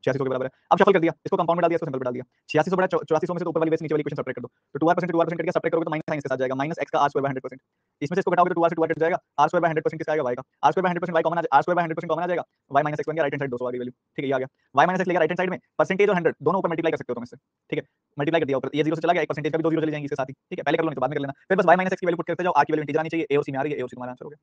Speaker 1: 8600 के बराबर है। अब शफल कर दिया, इसको कंपाउंड में डाल दिया, इसको सिंपल में डाल दिया। 8600 बटा 8400 में से तो ऊपर वाली बेस नीचे वाली इक्वेशन सब्ट्रैक्ट कर दो, तो 2R% 2R% कट गया, सब्ट्रैक्ट करोगे तो माइनस साइन इसके साथ जाएगा, माइनस x का r² 100%। इसमें से इसको घटाओगे तो 2r से 2r कट जाएगा, r² 100% किसका आएगा? y का। r² 100% y कॉमन आ जाएगा, r² 100% कॉमन आ जाएगा, y माइनस x बन गया, राइट हैंड साइड 200 आ गई वैल्यू, ठीक है। ये आ गया y माइनस x लेगा राइट हैंड साइड में, परसेंटेज और 100 दोनों ऊपर मल्टीप्लाई कर सकते हो तुम इससे, ठीक है। मल्टीप्लाई कर दिया ऊपर, ये 0 से चला गया, एक परसेंटेज का भी 2 0 चली जाएंगी इसके साथ ही, ठीक है। पहले कर लो नहीं तो बाद में कर लेना। फिर बस y माइनस x की वैल्यू पुट करते जाओ, r की वैल्यू इंटीजर आनी चाहिए, a और c में आ रही है, a और c तुम्हारा आंसर हो गया,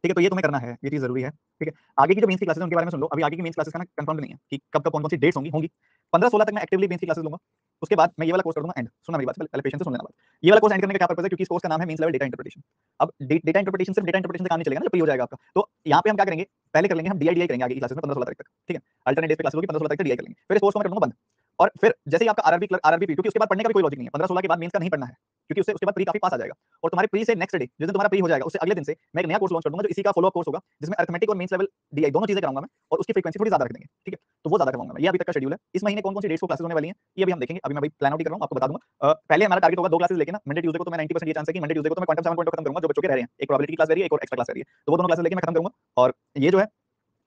Speaker 1: ठीक है। तो ये तुम्हें करना है, ये चीज जरूरी है, ठीक है। आगे की जो मेंस की क्लासेस है उनके बारे में सुन लो, अभी आगे की मेंस क्लासेस का ना कंफर्म नहीं है कि कब कब कौन-कौन सी डेट्स होंगी, 15-16 तक मैं एक्टिवली मेंस की क्लासेस लूंगा, उसके बाद मैं ये वाला कोर्स कर दूंगा एंड। सुनना मेरी बात, पहले पेशेंस से सुन लेना बात। ये वाला कोर्स एंड करने का क्या पर्पस है, क्योंकि इस कोर्स का नाम है मेंस लेवल डेटा इंटरप्रिटेशन। अब डेटा इंटरप्रिटेशन सिर्फ डेटा इंटरप्रिटेशन से काम नहीं चलेगा ना, जब फ्री हो जाएगा आपका, तो यहाँ पे हम क्या करेंगे, पहले कर लेंगे हम डीआई करेंगे आगे की क्लासेस में 15-16 तारीख तक, ठीक है। अल्टरनेट डेज पे क्लासेस होगी, 15-16 तारीख तक डीआई कर लेंगे, फिर इस कोर्स को मैं कर दूंगा बंद। और फिर जैसे ही आपका आरआरबी, क्योंकि उसके बाद पढ़ने का भी कोई लॉजिक नहीं है, 15-16 के बाद मेंस का नहीं पढ़ना है, क्योंकि उसके बाद प्री काफी पास आ जाएगा। और तुम्हारे प्री से नेक्स्ट डे, जिस दिन तुम्हारा प्री हो जाएगा, उससे अगले दिन से मैं एक नया कोर्स लॉन्च कर दूंगा, जो इसी का फॉलो अप कोर्स होगा, जिसमें अरिथमेटिक और मेंस लेवल डीआई दोनों चीजें कराऊंगा मैं, और उसकी फ्रीक्वेंसी थोड़ी ज्यादा रख देंगे, ठीक है। तो वो ज्यादा करवाऊंगा मैं, ये अभी तक का शेड्यूल है। इस महीने कौन-कौन सी डेट्स को क्लासेस होने वाली हैं, ये अभी हम देखेंगे, अभी मैं भाई प्लान आउट ही कर रहा हूं, आपको बता दूंगा। पहले हमारा टारगेट होगा 2 क्लासेस लेके ना, मंडे ट्यूसडे को तो मैं 90% ये चांस है कि मंडे ट्यूसडे को तो मैं क्वांटम 7 पॉइंट खत्म करूंगा, जो बच्चों के रह रहे हैं। एक प्रोबेबिलिटी की क्लास रह रही है, एक और एक्स्ट्रा क्लास रह रही है, तो वो दोनों क्लासेस लेके मैं खत्म करूंगा। और ये जो है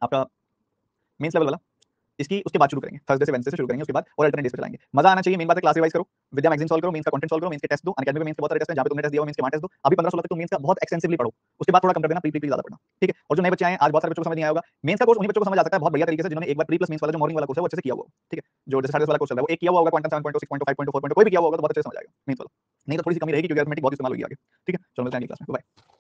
Speaker 1: आपका मेंस लेवल वाला, इसकी उसके बाद शुरू करेंगे, थर्सडे से वेडनेसडे से शुरू करेंगे, उसके बाद और अल्टरनेट डेज पे चलाएंगे। मजा आना चाहिए, मेन बात है क्लास रिवाइज करो, विद्या मैगजीन सॉल्व करो, मेंस का कंटेंट सॉल्व करो, मेंस के टेस्ट दो, अनअकैडमी में मेंस के बहुत सारे टेस्ट हैं, जहां पे तुमने टेस्ट दिया हो मेंस के वहां टेस्ट दो। अभी 15-16 तक तुम मेंस का बहुत एक्सटेंसिवली पढ़ो, उसके बाद थोड़ा कम कर देना, प्री ज्यादा पढ़ना, ठीक है। और जो नए बच्चे आए हैं, आज बहुत सारे बच्चों को समझ नहीं आया होगा, मेंस का कोर्स उन्हीं बच्चों को समझ आ सकता है बहुत बढ़िया तरीके से, जिन्होंने एक बार प्री प्लस मेंस वाला जो मॉर्निंग वाला कोर्स है वो अच्छे से किया हुआ, ठीक है। जो जैसे 10 वाला कोर्स चल रहा है, वो एक किया हुआ होगा, क्वांटम 7.2 6.2 5.2 4.2 कोई भी किया हुआ होगा तो बहुत अच्छे से समझ आएगा मेंस वाला। नहीं तो थोड़ी सी कमी रहेगी, क्योंकि अरिथमेटिक बहुत इस्तेमाल होगी आगे, ठीक है। चलो मिलते हैं अगली क्लास में, बाय।